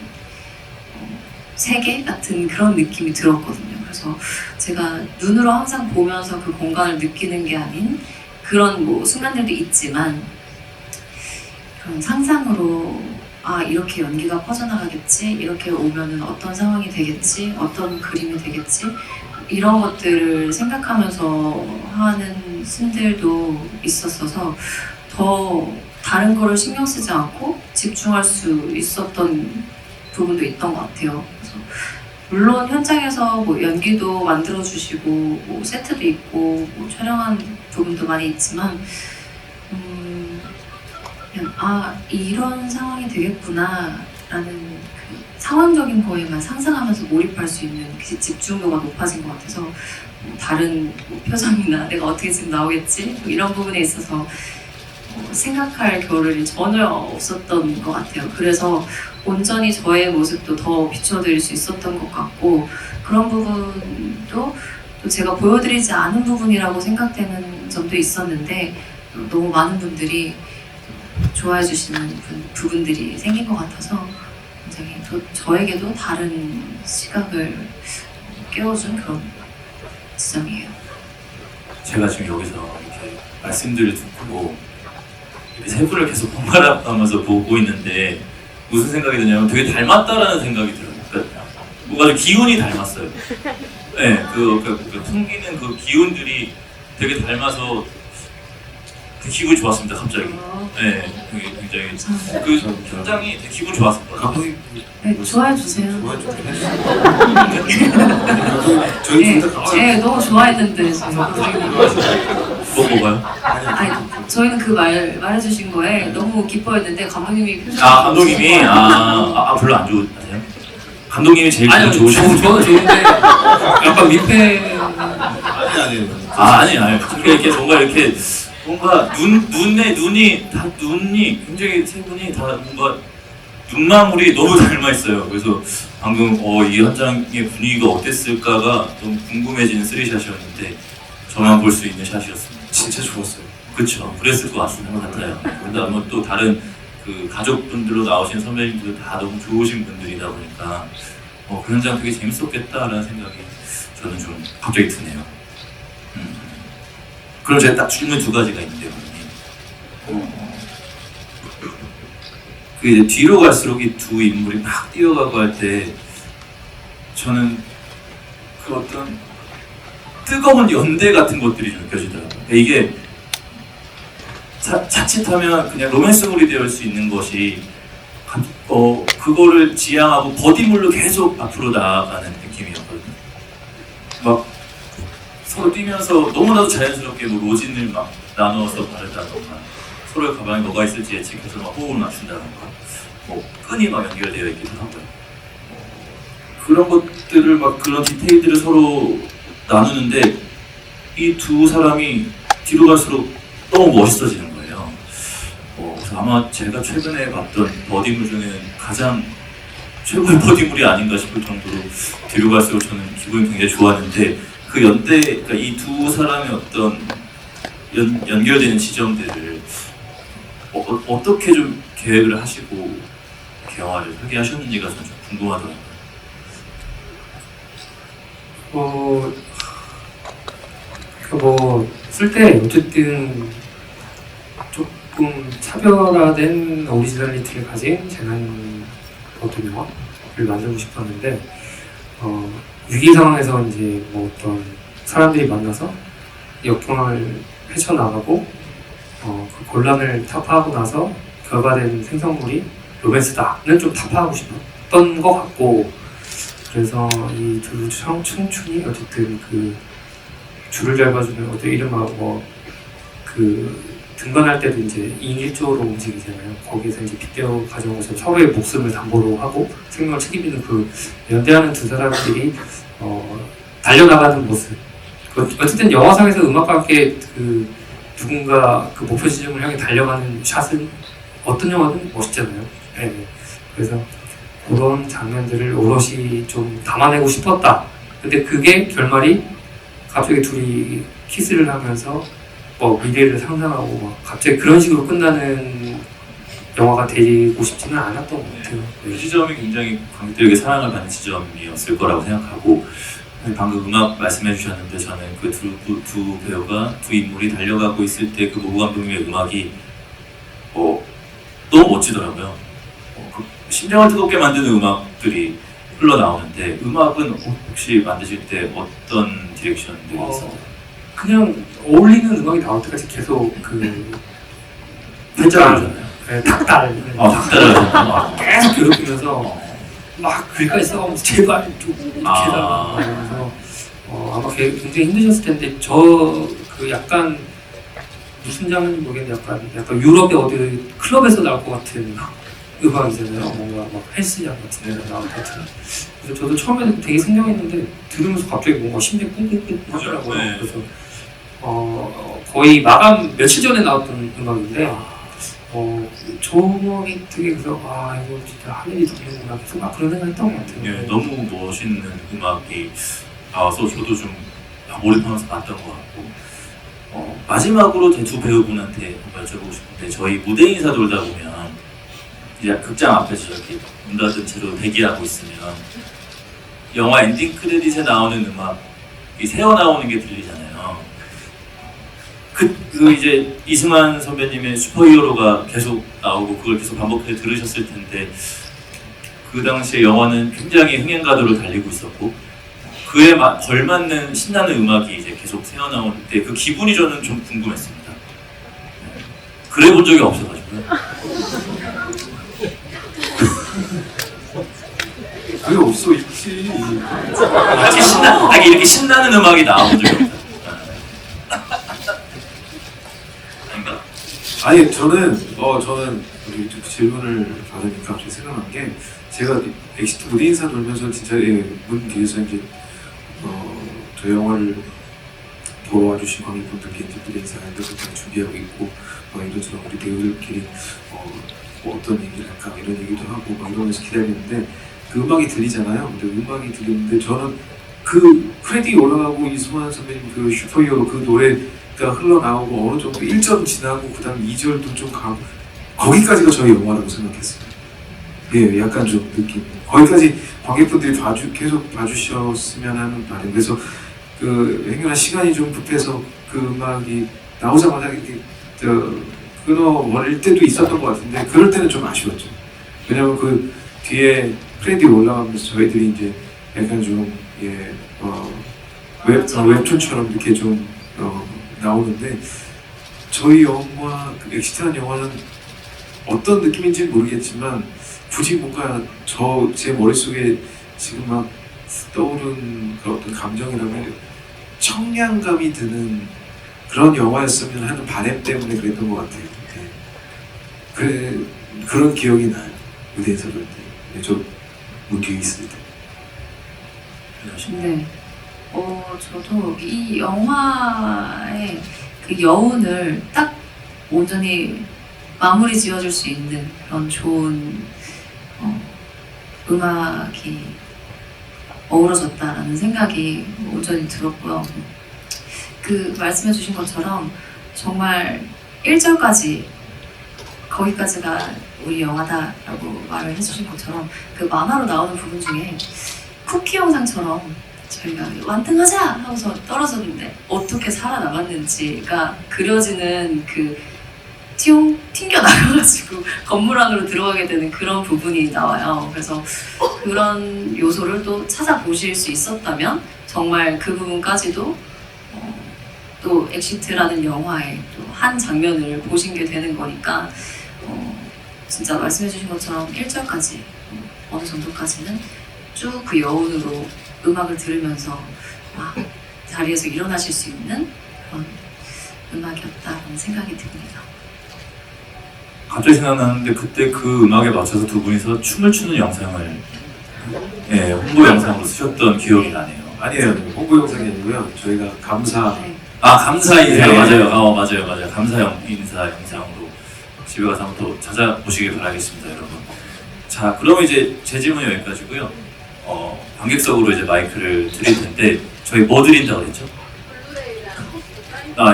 세계 같은 그런 느낌이 들었거든요. 그래서 제가 눈으로 항상 보면서 그 공간을 느끼는 게 아닌 그런 뭐 순간들도 있지만 그런 상상으로 이렇게 연기가 퍼져나가겠지, 이렇게 오면은 어떤 상황이 되겠지, 어떤 그림이 되겠지 이런 것들을 생각하면서 하는 씬들도 있었어서 더 다른 거를 신경 쓰지 않고 집중할 수 있었던 부분도 있던 것 같아요. 그래서 물론 현장에서 뭐 연기도 만들어주시고 뭐 세트도 있고 뭐 촬영한 부분도 많이 있지만 그냥 이런 상황이 되겠구나 라는 그 상황적인 거에만 상상하면서 몰입할 수 있는 그 집중도가 높아진 것 같아서 뭐 다른 뭐 표정이나 내가 어떻게 지금 나오겠지 뭐 이런 부분에 있어서 생각할 겨를이 전혀 없었던 것 같아요. 그래서 온전히 저의 모습도 더 비춰드릴 수 있었던 것 같고 그런 부분도 또 제가 보여드리지 않은 부분이라고 생각되는 점도 있었는데 너무 많은 분들이 좋아해 주시는 부분들이 생긴 것 같아서 굉장히 저에게도 다른 시각을 깨워준 그런 지점이에요. 제가 지금 여기서 이렇게 말씀들을 듣고 이렇게 세 분을 계속 번갈아가면서 보고 있는데 무슨 생각이 드냐면 되게 닮았다라는 생각이 들어요. 그러니까 뭔가 좀 기운이 닮았어요. 네, 그 풍기는 그 기운들이 되게 닮아서 되게 기분이 좋았습니다. 갑자기. 네, 되게 굉장히 그 현장이 되게 기분 좋았었거든요. 감독님 네, 좋아해 주세요. 좋아해 좀 해주세요. 저희 네, 둘다 감사합니다. 네, 너무 좋아했는데 지금. 뭐가요? 아니, 저희는 그 말해주신 거에 너무 기뻐했는데 감독님이 표정이 아 감독님이 별로 안 좋으세요? 감독님이 제일 아니요, 기분 좋으시고 저는 좋은데 약간 민폐. 아니. 아니 이렇게 뭔가 이렇게 뭔가 눈이 굉장히 세 분이 다 뭔가 눈망울이 너무 닮아 있어요. 그래서 방금 이 현장의 분위기가 어땠을까가 너무 궁금해지는 쓰리샷이었는데 저만 볼 수 있는 샷이었습니다. 진짜 좋았어요. 그렇죠. 그랬을 것 같아요. 그다음에 또 다른 그 가족분들로 나오신 선배님들도 다 너무 좋으신 분들이다 보니까 그 현장 되게 재밌었겠다라는 생각이 저는 좀 갑자기 드네요. 그럼 제가 딱 질문 두 가지가 있는데요. 그 이제 뒤로 갈수록 이 두 인물이 막 뛰어가고 할 때 저는 그 어떤 뜨거운 연대 같은 것들이 좀 느껴지더라고요. 그러니까 이게 자칫하면 그냥 로맨스물이 될 수 있는 것이 그거를 지향하고 버디물로 계속 앞으로 나아가는 느낌이었거든요. 막 서로 뛰면서 너무나도 자연스럽게 뭐 로진을 막 나누어서 바른다던가 서로의 가방에 뭐가 있을지 예측해서 막 호흡을 맞춘다던가 뭐 끈이 막 연결되어 있기도 하고요. 그런 것들을 막 그런 디테일들을 서로 나누는데 이 두 사람이 뒤로 갈수록 너무 멋있어지는 거예요. 그래서 아마 제가 최근에 봤던 버디물 중에는 가장 최고의 버디물이 아닌가 싶을 정도로 뒤로 갈수록 저는 기분이 굉장히 좋았는데 그 연대, 그러니까 이 두 사람의 어떤 연결되는 지점들을 어떻게 좀 계획을 하시고 개화를 설계하셨는지가 저는 좀 궁금하더라고요. 쓸 때 어쨌든 조금 차별화된 오리지널리티를 가진 재난 어떤 영화를 만들고 싶었는데 위기 상황에서 이제 뭐 어떤 사람들이 만나서 역경을 헤쳐나가고 그 곤란을 타파하고 나서 결과된 생성물이 로맨스다는 좀 타파하고 싶었던 것 같고 그래서 이 두 청춘이 어쨌든 그 줄을 잘 봐주는 어떤 이름하고 그 등반할 때도 이제 2인 1조로 움직이잖아요. 거기에서 이제 빗대어 가져온 것처럼 서로의 목숨을 담보로 하고 생명을 책임지는 그 연대하는 두 사람들이 달려나가는 모습. 어쨌든 영화상에서 음악과 함께 그 누군가 그 목표 지점을 향해 달려가는 샷은 어떤 영화든 멋있잖아요. 네. 그래서 그런 장면들을 오롯이 좀 담아내고 싶었다. 근데 그게 결말이 갑자기 둘이 키스를 하면서 미래를 상상하고 막 갑자기 그런 식으로 끝나는 영화가 되고 싶지는 않았던 것 같아요. 그 지점이 굉장히 관객들에게 사랑을 받는 지점이었을 거라고 생각하고 방금 음악 말씀해 주셨는데 저는 그 두 배우가 두 인물이 달려가고 있을 때 그 노부 감독님의 음악이 너무 멋지더라고요. 그 심장을 뜨겁게 만드는 음악들이 흘러나오는데 음악은 혹시 만드실 때 어떤 디렉션들이 있었나요? 그냥 어울리는 음악이 나올 때까지 계속 그 팔자잖아요. 닭달 닭달을 계속 괴롭히면서 막 글까지 써가면서 제발 좀 이렇게 해달라 이러면서 아마 굉장히 힘드셨을 텐데 저 그 약간 무슨 장면인지 모르겠는데 약간 유럽의 어디 클럽에서 나올 것 같은 음악이잖아요. 뭔가 막 헬스장 같은 데서 나올 것 같은. 그래서 저도 처음에는 되게 생경했는데 들으면서 갑자기 뭔가 심장이 쿵쿵쿵 하더라고요. 네. 그래서 거의 마감 며칠 전에 나왔던 음악인데 조목이 되게 그래서 이거 진짜 하늘이 듣는구나 계속 막 그런 생각했던 것 같아요. 예, 너무 멋있는 음악이 나와서 저도 좀 몰입하면서 봤던 것 같고 마지막으로 제 두 배우분한테 여쭤보고 싶은데 저희 무대 인사 돌다 보면 이제 극장 앞에서 이렇게 문 닫은 채로 대기하고 있으면 영화 엔딩 크레딧에 나오는 음악이 새어 나오는 게 들리잖아요. 그 이제 이승환 선배님의 슈퍼히어로가 계속 나오고 그걸 계속 반복해 들으셨을 텐데 그 당시에 영화는 굉장히 흥행가도를 달리고 있었고 그에 걸맞는 신나는 음악이 이제 계속 새어나올 때 그 기분이 저는 좀 궁금했습니다. 그래 본 적이 없어가지고요. 그게 없어 있지. 이렇게 신나는 음악이 나온 적이 없어요. 아닌가? 아니 저는 우리 질문을 받으니까 갑자기 생각난 게 제가 엑시트 무대 인사 돌면서 진짜 문 뒤에서 이제 저 영화를 보러 와주신 관객분들께 이제 무대 인사하는데 그때 준비하고 있고 이런저런 우리 배우들끼리 뭐 어떤 얘기를 할까 이런 얘기도 하고 이러면서 기다리는데 그 음악이 들리잖아요. 근데 음악이 들리는데 저는 그 크레딧이 올라가고 이승환 선배님 그 슈퍼히어로 그 노래가 흘러나오고 어느 정도 1절 지나고 그 다음 2절도 좀 가고 거기까지가 저희 영화라고 생각했어요. 예, 약간 좀 느낌. 거기까지 관객분들이 계속 봐주셨으면 하는 바람. 그래서 그 행여나 시간이 좀 급해서 그 음악이 나오자마자 이렇게 끊어버릴 때도 있었던 것 같은데 그럴 때는 좀 아쉬웠죠. 왜냐면 그 뒤에 프레디 올라가면서 저희들이 이제 약간 좀 웹툰처럼 이렇게 좀 나오는데 저희 영화 엑시트한 영화는 어떤 느낌인지 모르겠지만 굳이 뭔가 제 머릿속에 지금 막 떠오른 그 어떤 감정이라면 청량감이 드는 그런 영화였으면 하는 바람 때문에 그랬던 것 같아요. 네. 그런 기억이 나요. 무대에서 볼 때. 저 문 뒤에 있을 때. 네. 저도 이 영화의 그 여운을 딱 온전히 마무리 지어줄 수 있는 그런 좋은 음악이 어우러졌다라는 생각이 온전히 들었고요. 그 말씀해 주신 것처럼 정말 1절까지 거기까지가 우리 영화다라고 말을 해주신 것처럼 그 만화로 나오는 부분 중에 쿠키 영상처럼 저희가 완등하자 하고서 떨어졌는데 어떻게 살아남았는지가 그려지는 그 튀용 튕겨 나가가지고 건물 안으로 들어가게 되는 그런 부분이 나와요. 그래서 그런 요소를 또 찾아보실 수 있었다면 정말 그 부분까지도 또 엑시트라는 영화의 또 한 장면을 보신 게 되는 거니까 진짜 말씀해주신 것처럼 1절까지 어느 정도까지는 쭉 그 여운으로 음악을 들으면서 자리에서 일어나실 수 있는 그런 음악이었다는 생각이 듭니다. 갑자기 생각나는데 그때 그 음악에 맞춰서 두 분이서 춤을 추는 영상을 홍보 영상으로 쓰셨던 기억이 나네요. 아니에요. 홍보 영상이 아니고요. 저희가 감사 감사 인사 네. 맞아요. 맞아요. 감사 인사 영상으로 집에 가서 한번 또 찾아보시길 바라겠습니다, 여러분. 자, 그럼 이제 제 질문은 여기까지고요. 관객석으로 이제 마이크를 드릴 텐데 저희 뭐 드린다고 그랬죠?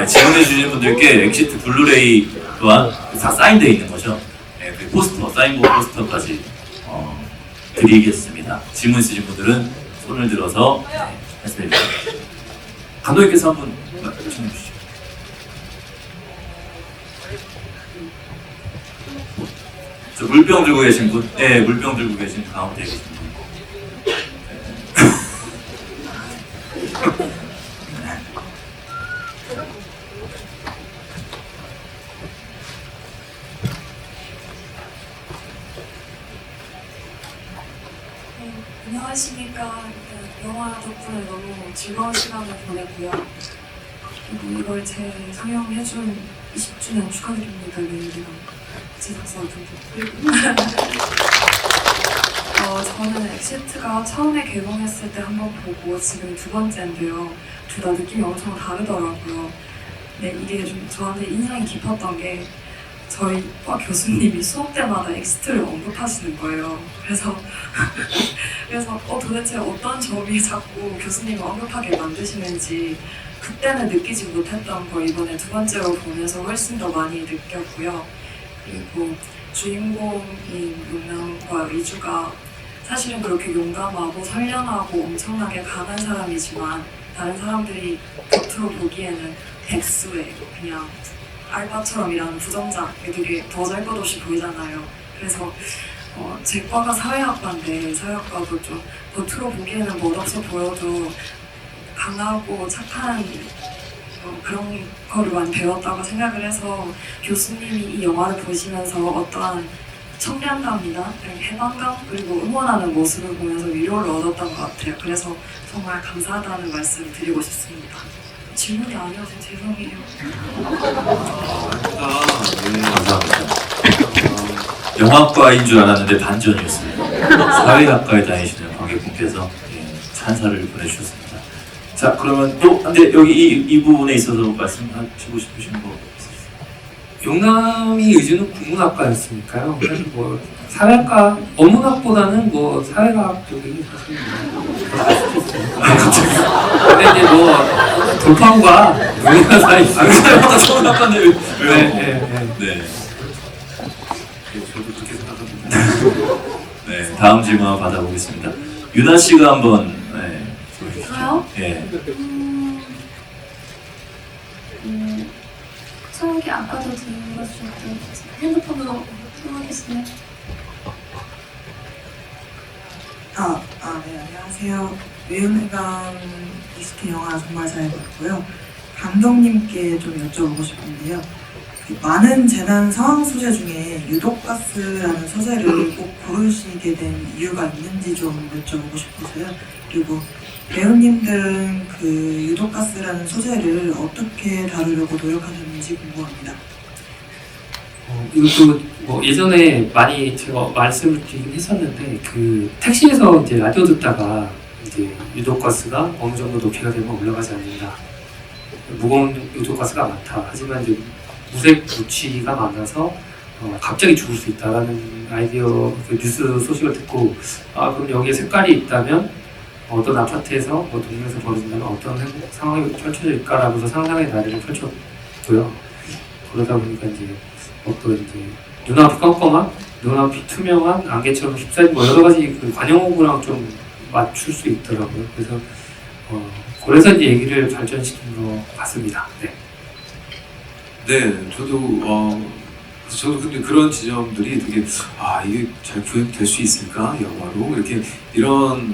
질문해 주신 분들께 엑시트 블루레이 또한 다 사인되어 있는 거죠. 네, 그 포스터, 사인본 포스터까지 드리겠습니다. 질문 있으신 분들은 손을 들어서 말씀해 주시죠. 감독님께서 한번 말씀해 주시죠. 저 물병 들고 계신 분? 네, 물병 들고 계신 가운데 계신 분. 안녕하십니까. 영화 덕분에 너무 즐거운 시간을 보냈고요. 그리고 이걸 재상영해준 20주년 축하드립니다. 내일이랑 제작사도 그리고 저는 엑시트가 처음에 개봉했을 때 한번 보고 지금 두 번째인데요. 둘 다 느낌이 엄청 다르더라고요. 네, 이게 좀 저한테 인상이 깊었던 게 저희 과 교수님이 수업 때마다 엑시트를 언급하시는 거예요. 그래서 도대체 어떤 점이 자꾸 교수님을 언급하게 만드시는지 그때는 느끼지 못했던 걸 이번에 두 번째로 보면서 훨씬 더 많이 느꼈고요. 그리고 주인공인 용남과 이주가 사실은 그렇게 용감하고 선량하고 엄청나게 강한 사람이지만 다른 사람들이 겉으로 보기에는 백수에 그냥 알바처럼 일하는 부점장 애들이 더 잘 것 없이 보이잖아요. 그래서 제 과가 사회학과인데 사회학과도 좀 겉으로 보기에는 멋없어 보여도 강하고 착한 그런 거를 많이 배웠다고 생각을 해서 교수님이 이 영화를 보시면서 어떠한 청량감이나 해방감 그리고 응원하는 모습을 보면서 위로를 얻었던 것 같아요. 그래서 정말 감사하다는 말씀을 드리고 싶습니다. 질문이 아니어서 죄송해요. 네. 감사합니다. 영화과인 줄 알았는데 반전이었습니다. 사회학과에 다니시는 관객분께서 찬사를 보내주셨습니다. 자, 그러면 또 근데 여기 이 부분에 있어서 말씀하시고 싶으신 거 있으세요? 용남이 의주는 국문학과였으니까요. 그래서 뭐 사회학과 어문학보다는 뭐 사회과학 쪽이 사실 근데 이제 뭐 돌파구가 문이나 사이 사회학과 처음 학과인데 네. 네. 저도 그렇게 생각합니다. 네, 다음 질문 한번 받아보겠습니다. 유나 씨가 한번 보여주시죠. 저요? 예. 저기 아까도 들어주셨던 핸드폰으로 통화했으면 네, 안녕하세요. 외연회감 리스트 영화 정말 잘 봤고요. 감독님께 좀 여쭤보고 싶은데요. 그 많은 재난 상황 소재 중에 유독가스라는 소재를 꼭 고르시게 된 이유가 있는지 좀 여쭤보고 싶어서요. 그리고 배우님들은 그 유독가스라는 소재를 어떻게 다루려고 노력하셨는지 궁금합니다. 이것도 뭐 예전에 많이 제가 말씀을 드리긴 했었는데 그 택시에서 이제 라디오 듣다가 이제 유독가스가 어느 정도 높이가 되면 올라가지 않는다. 무거운 유독가스가 많다. 하지만 이제 무색 무취가 많아서 갑자기 죽을 수 있다라는 아이디어 그 뉴스 소식을 듣고 그럼 여기에 색깔이 있다면 어떤 아파트에서 뭐 동네에서 벌어진다면 어떤 상황이 펼쳐질까라면서 상상의 나래를 펼쳤고요. 그러다 보니까 이제 어떤 이제 눈앞이 껌껌한, 눈앞이 투명한 안개처럼 휩싸인 뭐 여러 가지 그 관용호구랑 좀 맞출 수 있더라고요. 그래서 이제 얘기를 발전시킨 것 같습니다. 네. 네, 저도 근데 그런 지점들이 되게 이게 잘 구현될 수 있을까 영화로 이렇게 이런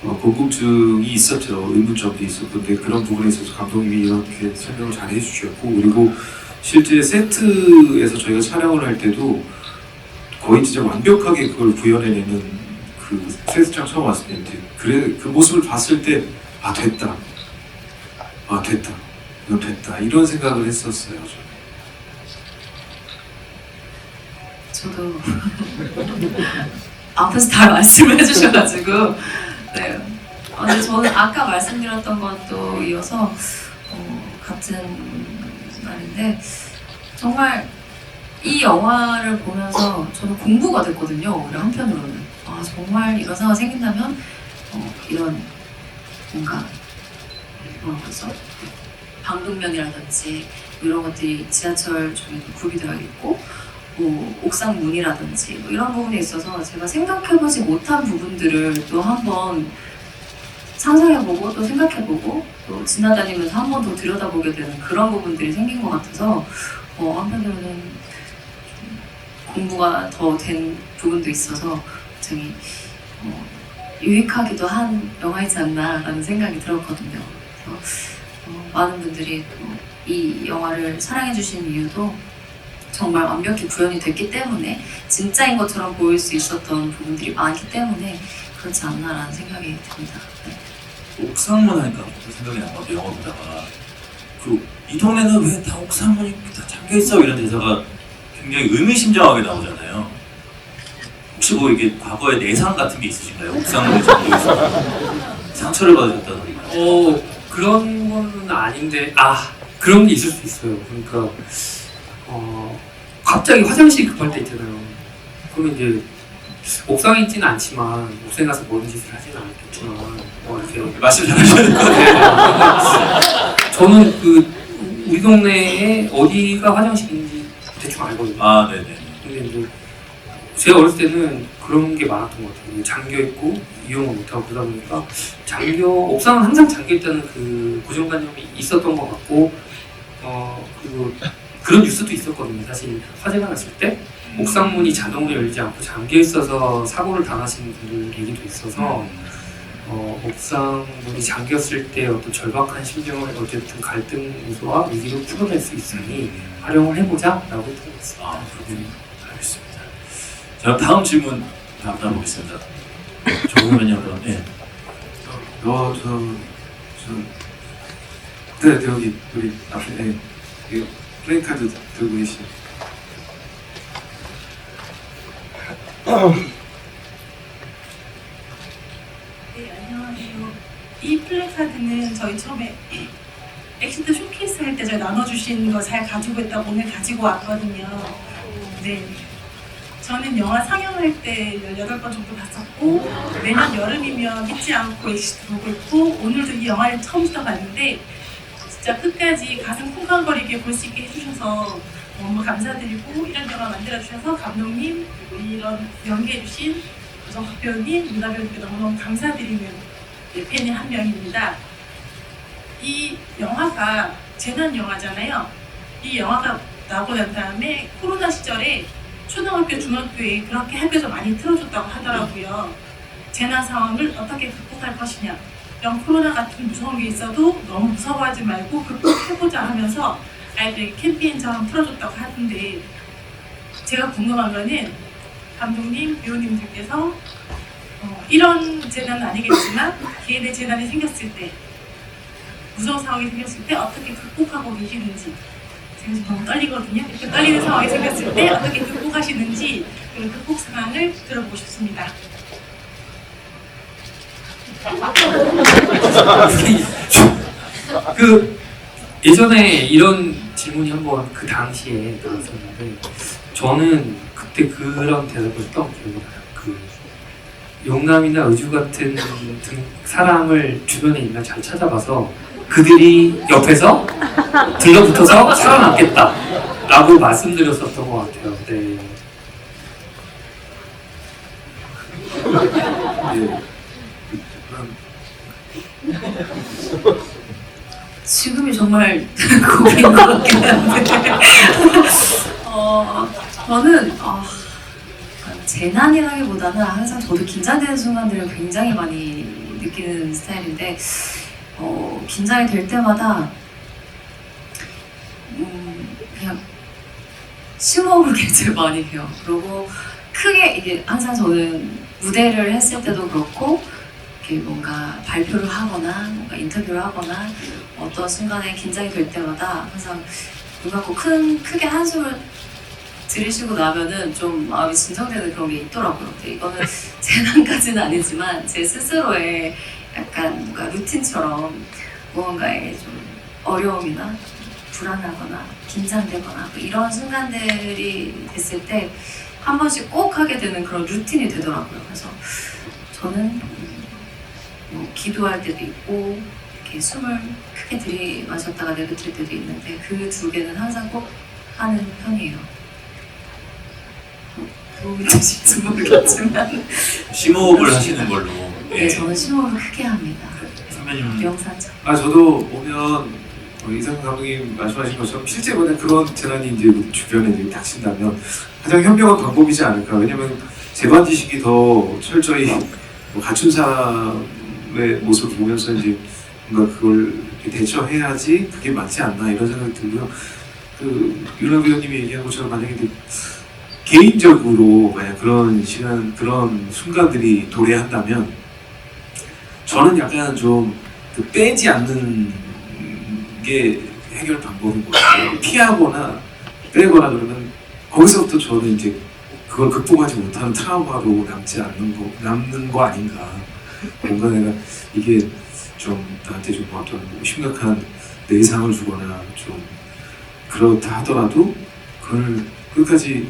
궁금증이 있었죠. 의문점도 있었고 근데 그런 부분에 있어서 감독님이 이렇게 설명을 잘 해주셨고 그리고 실제 세트에서 저희가 촬영을 할 때도 거의 진짜 완벽하게 그걸 구현해내는 그 세트장 처음 왔을 때 이제 그 모습을 봤을 때 됐다. 됐다. 이건 됐다. 이런 생각을 했었어요. 저도 앞에서 다 말씀을 해주셔가지고 네. 근데 저는 아까 말씀드렸던 것도 이어서 같은 말인데 정말 이 영화를 보면서 저는 공부가 됐거든요. 오히려 한편으로는 정말 이런 상황이 생긴다면 이런 뭔가 뭐죠? 방독면이라든지 이런 것들이 지하철 중에도 구비되어 있고 뭐 옥상 문이라든지 뭐 이런 부분에 있어서 제가 생각해보지 못한 부분들을 또 한번 상상해보고 또 생각해보고 또 지나다니면서 한 번 더 들여다보게 되는 그런 부분들이 생긴 것 같아서 한편으로는 공부가 더 된 부분도 있어서 굉장히 유익하기도 한 영화이지 않나라는 생각이 들었거든요. 그래서 많은 분들이 이 영화를 사랑해주신 이유도 정말 완벽히 구현이 됐기 때문에 진짜인 것처럼 보일 수 있었던 부분들이 많기 때문에 그렇지 않나라는 생각이 듭니다. 네. 옥상문 하니까 또 생각이 난 건데 영화 보다가 이 동네는 왜 다 옥상문이 다 잠겨있어 이런 대사가 굉장히 의미심장하게 나오잖아요. 혹시 뭐 이게 과거에 내상 같은 게 있으신가요? 옥상문이 잠겨있어 상처를 받으셨다던가 그런 건 아닌데 그런 게 있을 수 있어요. 그러니까 갑자기 화장실 급할 때 있잖아요. 그러면 이제 옥상에 있지는 않지만 옥상에 가서 모든 짓을 하지는 않겠지만 이렇게 말씀 잘하셨는데 저는 우리 동네에 어디가 화장실인지 대충 알거든요. 네네. 근데 이제 제가 어렸을 때는 그런 게 많았던 것 같아요. 잠겨 있고 이용을 못하고 그러다 보니까 옥상은 항상 잠겨 있다는 그 고정관념이 있었던 것 같고 그리고 그런 뉴스도 있었거든요. 사실 화재가 났을 때 옥상 문이 자동으로 열리지 않고 잠겨 있어서 사고를 당하시는 분들 얘기도 있어서 옥상 문이 잠겼을 때 어떤 절박한 심정을 어쨌든 갈등 요소와 위기로 풀어낼 수 있으니 활용을 해보자라고 들었습니다. 아, 그렇군요. 알겠습니다. 자, 다음 질문 보겠습니다. 조금만요, 그럼. 예. 네, 여기 우리 앞에 이 플레이카드 들고 계신. 네, 안녕하세요. 이 플래카드는 저희 처음에 엑시트 쇼케이스 할 때 저희 나눠주신 거 잘 가지고 있다고 오늘 가지고 왔거든요. 네. 저는 영화 상영할 때 18번 정도 봤었고 매년 여름이면 잊지 않고 엑시트 보고 있고 오늘도 이 영화를 처음부터 봤는데 진짜 끝까지 가슴 쿵쾅거리게 볼 수 있게 해주셔서 너무 감사드리고 이런 영화 만들어주셔서 감독님 그리고 이런 연기해주신 정석 배우님, 유나 배우님께 너무너무 감사드리는 팬의 한 명입니다. 이 영화가 재난 영화잖아요. 이 영화가 나오고 난 다음에 코로나 시절에 초등학교, 중학교에 그렇게 학교에서 많이 틀어줬다고 하더라고요. 재난 상황을 어떻게 극복할 것이냐. 이런 코로나 같은 무서운 게 있어도 너무 무서워하지 말고 극복해보자 하면서 아이들에게 캠페인처럼 틀어줬다고 하던데 제가 궁금한 거는 감독님, 배우님들께서 이런 재난은 아니겠지만 개인의 재난이 생겼을 때 무서운 상황이 생겼을 때 어떻게 극복하고 계시는지 제가 지금 너무 떨리거든요. 이렇게 떨리는 상황이 생겼을 때 어떻게 극복하시는지 그런 극복 상황을 들어보고 싶습니다. 그 예전에 이런 질문이 한번 그 당시에 나왔었는데 저는 그때 그런 대답을 했던 기억이 나요. 그 용남이나 의주 같은 사람을 주변에 있나 잘 찾아봐서 그들이 옆에서 들러붙어서 살아남겠다라고 말씀드렸었던 것 같아요. 네. 지금이 정말 고비인 것 같긴 한데 저는 재난이라기보다는 항상 저도 긴장되는 순간들을 굉장히 많이 느끼는 스타일인데 긴장이 될 때마다 그냥 심호흡을 굉장히 많이 해요. 그리고 크게 이게 항상 저는 무대를 했을 때도 그렇고 이렇게 뭔가 발표를 하거나 뭔가 인터뷰를 하거나 어떤 순간에 긴장이 될 때마다 항상 눈 감고 크게 한숨을 들이쉬고 나면은 좀 마음이 진정되는 그런 게 있더라고요. 근데 이거는 재난까지는 아니지만 제 스스로의 약간 뭔가 루틴처럼 무언가에 좀 어려움이나 불안하거나 긴장되거나 뭐 이런 순간들이 됐을 때 한 번씩 꼭 하게 되는 그런 루틴이 되더라고요. 그래서 저는 뭐 기도할 때도 있고 이렇게 숨을 크게 들이마셨다가 내뱉을 때도 있는데 그 두 개는 항상 꼭 하는 편이에요. 도움이 되실지 모르겠지만 심호흡을 하시는 걸로. 네, 저는 심호흡을 크게 합니다. 선배님은 명상처럼. 저도 오면 이상 감독님 말씀하신 것처럼 실제로는 그런 재난이 이제 우리 주변에 이제 닥친다면 가장 현명한 방법이지 않을까. 왜냐면 재반 지식이 더 철저히 갖춘 사람의 모습을 보면서 이제 뭔가 그걸 대처해야지 그게 맞지 않나 이런 생각이 들고요. 그 윤아 배우님이 얘기한 것처럼 만약에 개인적으로 만약 그런 시간, 그런 순간들이 도래한다면 저는 약간 좀 빼지 않는 게 해결 방법인 것 같아요. 피하거나 빼거나 그러면 거기서부터 저는 이제 그걸 극복하지 못하는 트라우마로 남는 거 아닌가. 뭔가 내가 이게 좀 나한테 좀 어떤 심각한 내상을 주거나 좀 그렇다 하더라도 그걸 끝까지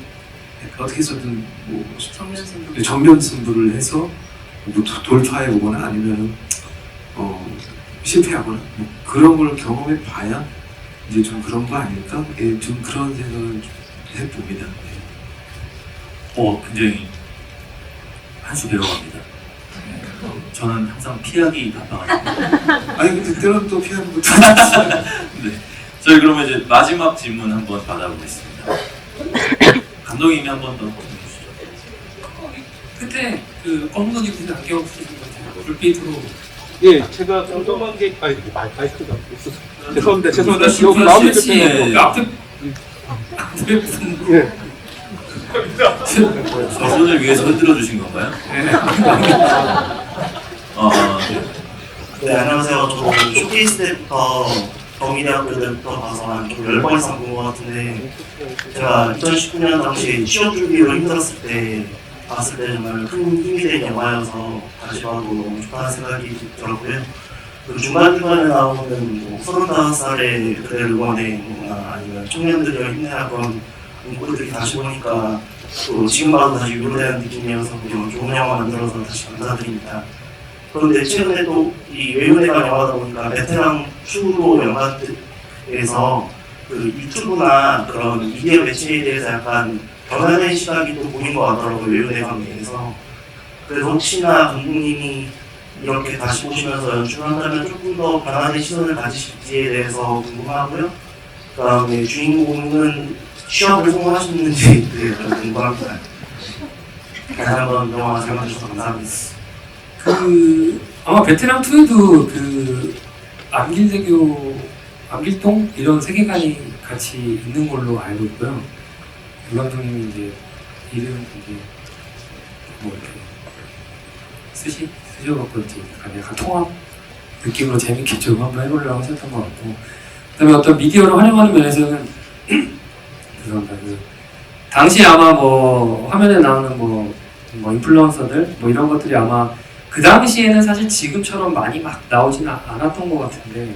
어떻게 해서든 뭐 정면 승부를 해서 뭐 돌파해 보거나 아니면 실패하거나 뭐 그런 걸 경험해 봐야 이제 좀 그런 거 아닐까? 예, 좀 그런 생각을 좀 해봅니다. 굉장히 한 수 배워갑니다. 저는 항상 피하기 바빠가지고. 아니 근데 때로는 또 피하는 것도 네. 저희 그러면 이제 마지막 질문 한번 받아보겠습니다. 감독님이 한 번 더 해주시죠. 그때 그 검은옷 입은 안경 쓰신 것 같아요. 불빛으로 예, 제가 궁금한 게 마이크가 없어서 죄송합니다. 여기 나오기 때문에 그 앞에 무슨 예. 저분을 위해서 흔들어 주신 건가요? 네, 안녕하세요. 저 쇼케이스 때부터 경희대학교 때부터 봐서 한 10번 이상 본 것 같은데 제가 2019년 당시 취업 준비로 힘들었을 때 봤을 때 정말 큰 힘이 된 영화여서 다시 봐도 너무 좋다는 생각이 들었고요. 그 중간중간에 나오는 뭐 35살의 그대를 응원해 아니면 청년들이랑 힘내라 그런 문구들이 다시 보니까 또 지금 봐도 다시 위로되는 느낌이어서 좋은 영화 만들어서 다시 감사드립니다. 그런데 최근에 또 이 외유내가 영화다 보니까 베테랑 추로 영화에서 그 유튜브나 그런 미디어 매체에 대해서 약간 변화된 시각이 또 보인 것 같더라고요. 외유내 관계에서. 그래서 혹시나 감독님이 이렇게 다시 보시면서 연출한다면 조금 더 변화된 시선을 가지실지에 대해서 궁금하고요. 그 다음에 주인공은 취업을 성공하셨는지 좀 궁금합니다. 다시 한번 영화 잘 만드셔서 감사합니다. 아마 베테랑 2에도 그 안길동 이런 세계관이 같이 있는 걸로 알고 있고요. 유 감독님이 이제 이름 이제 뭐 이렇게 쓰셔갖고 이제 약간 통합 느낌으로 재밌게 좀 한번 해보려고 하셨던 것 같고, 그다음에 어떤 미디어를 활용하는 면에서는 죄송합니다. 그 당시 아마 뭐 화면에 나오는 뭐 인플루언서들 뭐 이런 것들이 아마 그 당시에는 사실 지금처럼 많이 막 나오지는 않았던 것 같은데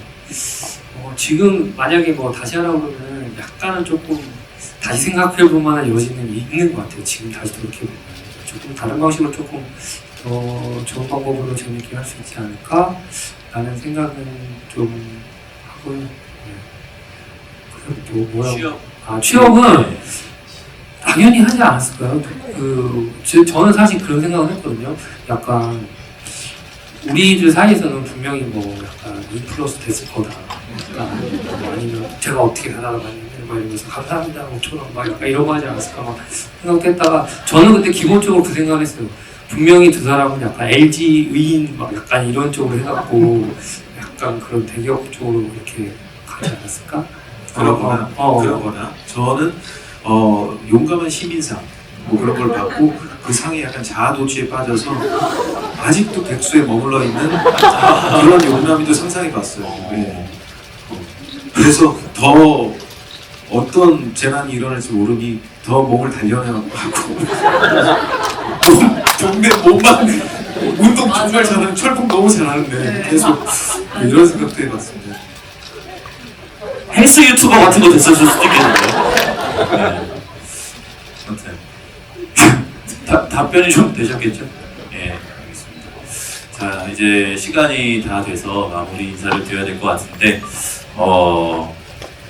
지금 만약에 뭐 다시 하라고 그러면 약간은 조금 다시 생각해 볼 만한 여지는 있는 것 같아요. 지금 다시 돌이켜보면 조금 다른 방식으로 조금 좋은 방법으로 재밌게 할 수 있지 않을까 라는 생각은 좀 하고요. 네. 그리고 또 뭐라고? 취업은 당연히 하지 않았을까요? 저는 사실 그런 생각을 했거든요. 약간 우리들 사이에서는 분명히 뭐 약간 인플루언서 됐을 거다. 뭐 아니면 제가 어떻게 살아가는데 막 이러면서 감사합니다 5,000원 막 약간 이런 거 하지 않았을까 막 생각했다가 저는 그때 기본적으로 그 생각을 했어요. 분명히 두 사람은 약간 LG 의인 막 약간 이런 쪽으로 해갖고 약간 그런 대기업 쪽으로 이렇게 가지 않았을까? 그러거나 저는 용감한 시민상 뭐 그런 걸 받고 그 상에 약간 자아도취에 빠져서 아직도 백수에 머물러 있는 그런 용남이도 상상해봤어요. 네. 그래서 더 어떤 재난이 일어날지 모르니 더 몸을 단련하고 동네 몸만 운동 정말 잘하는 철봉 너무 잘하는데 계속 이런 생각도 해봤습니다. 헬스 유튜버 같은 거 됐었을 수도 있겠는데요. 네. 아무튼 답변이 좀 되셨겠죠? 예, 알겠습니다. 자, 이제 시간이 다 돼서 마무리 인사를 드려야 될 것 같은데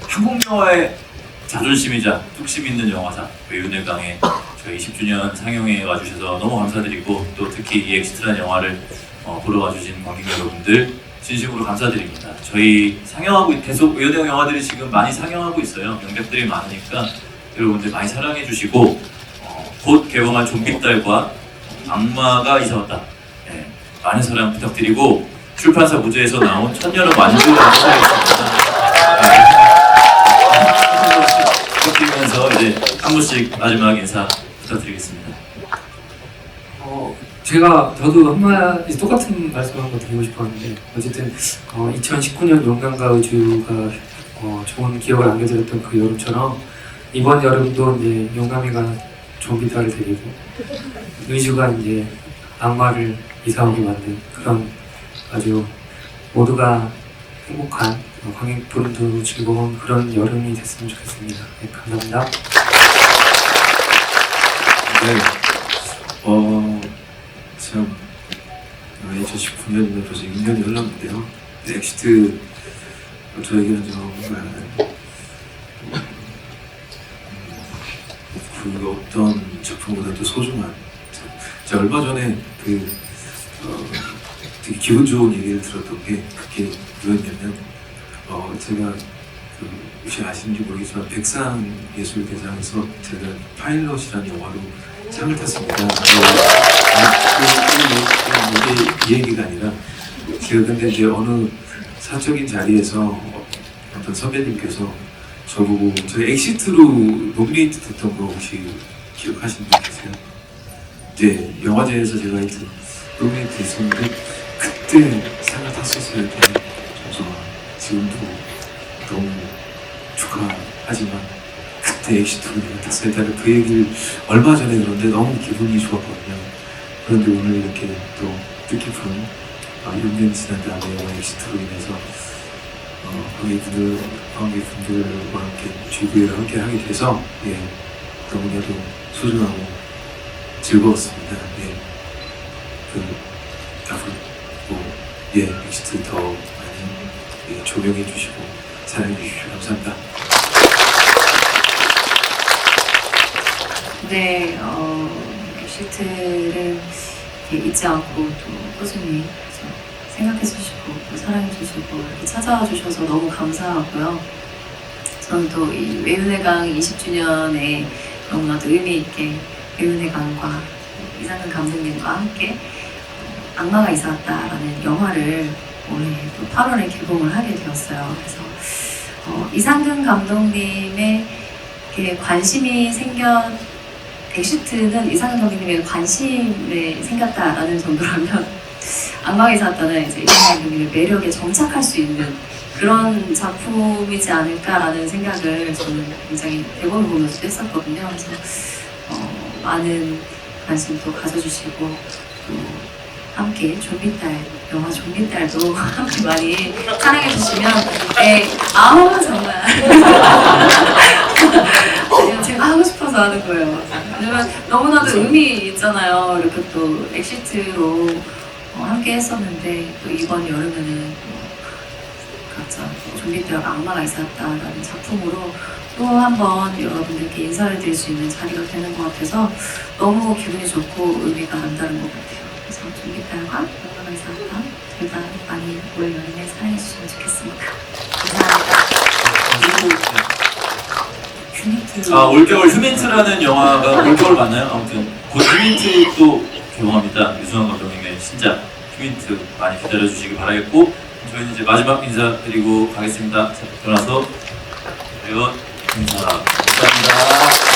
한국 영화의 자존심이자 뚝심 있는 영화사 외유내강의 저희 20주년 상영회에 와주셔서 너무 감사드리고 또 특히 이 엑시트라는 영화를 보러 와주신 관객 여러분들 진심으로 감사드립니다. 저희 상영하고 계속 외유내강 영화들이 지금 많이 상영하고 있어요. 명작들이 많으니까 여러분들 많이 사랑해 주시고 곧 개봉할 좀비딸과 악마가 이사 왔다. 네, 많은 사랑 부탁드리고 출판사 무제에서 나온 천년의 완주라는 소개했습니다. 부탁드리면서 이제 한 분씩 마지막 인사 부탁드리겠습니다. 저도 한마디 똑같은 말씀 한번 드리고 싶었는데 어쨌든 2019년 용감과 의주가 좋은 기억을 안겨드렸던 그 여름처럼 이번 여름도 이제 용감이가 좀비딸을 데리고 의주가 이제 악마를 이사오게 만든 그런 아주 모두가 행복한 관객분들도 즐거운 그런 여름이 됐으면 좋겠습니다. 네, 감사합니다. 네. 참 2019년이면 벌써 6년이 흘렀는데요. 엑시트 저에게는 정말 그 어떤 작품보다도 소중한 제가 얼마 전에 되게 기분 좋은 얘기를 들었던 게 그게 뭐였냐면 제가 혹시 아시는지 모르겠지만 백상예술대상에서 제가 파일럿이라는 영화로 상을 탔습니다. 이게 이 얘기가 아니라 제가 근데 이제 어느 사적인 자리에서 어떤 선배님께서 저보고 저 엑시트로 노미네이트 됐던 거 혹시 기억하시는 분 계세요? 이제 영화제에서 제가 하여튼 노미네이트 됐었는데 그때 상을 탔었어요. 그래서 지금도 너무 축하하지만 그때 엑시트로 내가 탔어야 되는 그 얘기를 얼마 전에 들었는데 너무 기분이 좋았거든요. 그런데 오늘 이렇게 또 뜻깊은 6년 지난 다음에 영화 엑시트로 인해서 관객분들과 함께 주기회를 함께 하게 돼서 너무나도 소중하고 즐거웠습니다. 앞으로 엑시트 더 많이 조명해 주시고 사랑해 주시고 감사합니다. 네, 엑시트를 잊지 않고 또 꾸준히 생각해 주시고 또 사랑해 주시고 이렇게 찾아와 주셔서 너무 감사하고요. 저는 또 이 외은혜강 20주년에 너무나도 의미 있게 외은혜강과 이상근 감독님과 함께 악마가 이사 왔다라는 영화를 올해 또 8월에 개봉을 하게 되었어요. 그래서 이상근 감독님의 관심이 엑시트는 이상근 감독님의 관심에 생겼다라는 정도라면 악마가 이사 왔다는 이제 이상근 감독님의 매력에 정착할 수 있는 그런 작품이지 않을까라는 생각을 저는 굉장히 대본을 보면서도 했었거든요. 그래서 많은 관심도 가져주시고 또 함께 좀비딸, 영화 좀비딸도 함께 많이 사랑해주시면 정말 아니요, 제가 하고 싶어서 하는 거예요. 왜냐면 너무나도 의미 있잖아요. 이렇게 또 엑시트로 함께 했었는데 또 이번 여름에는 각자 좀비딸과 악마가 있었다라는 작품으로 또 한 번 여러분들께 인사를 드릴 수 있는 자리가 되는 것 같아서 너무 기분이 좋고 의미가 남다른 것 같아요. 그래서 좀비딸과 악마가 있었다 둘 다 많이 올 여름에 사랑해 주시면 좋겠습니다. 감사합니다. 올겨울 휴민트라는 영화가 올겨울 맞나요? 아무튼 곧 휴민트도 개봉합니다. 유승환 감독님의 신작 휴민트 많이 기다려주시기 바라겠고 저희는 이제 마지막 인사드리고 가겠습니다. 자, 돌아서 인사 감사합니다.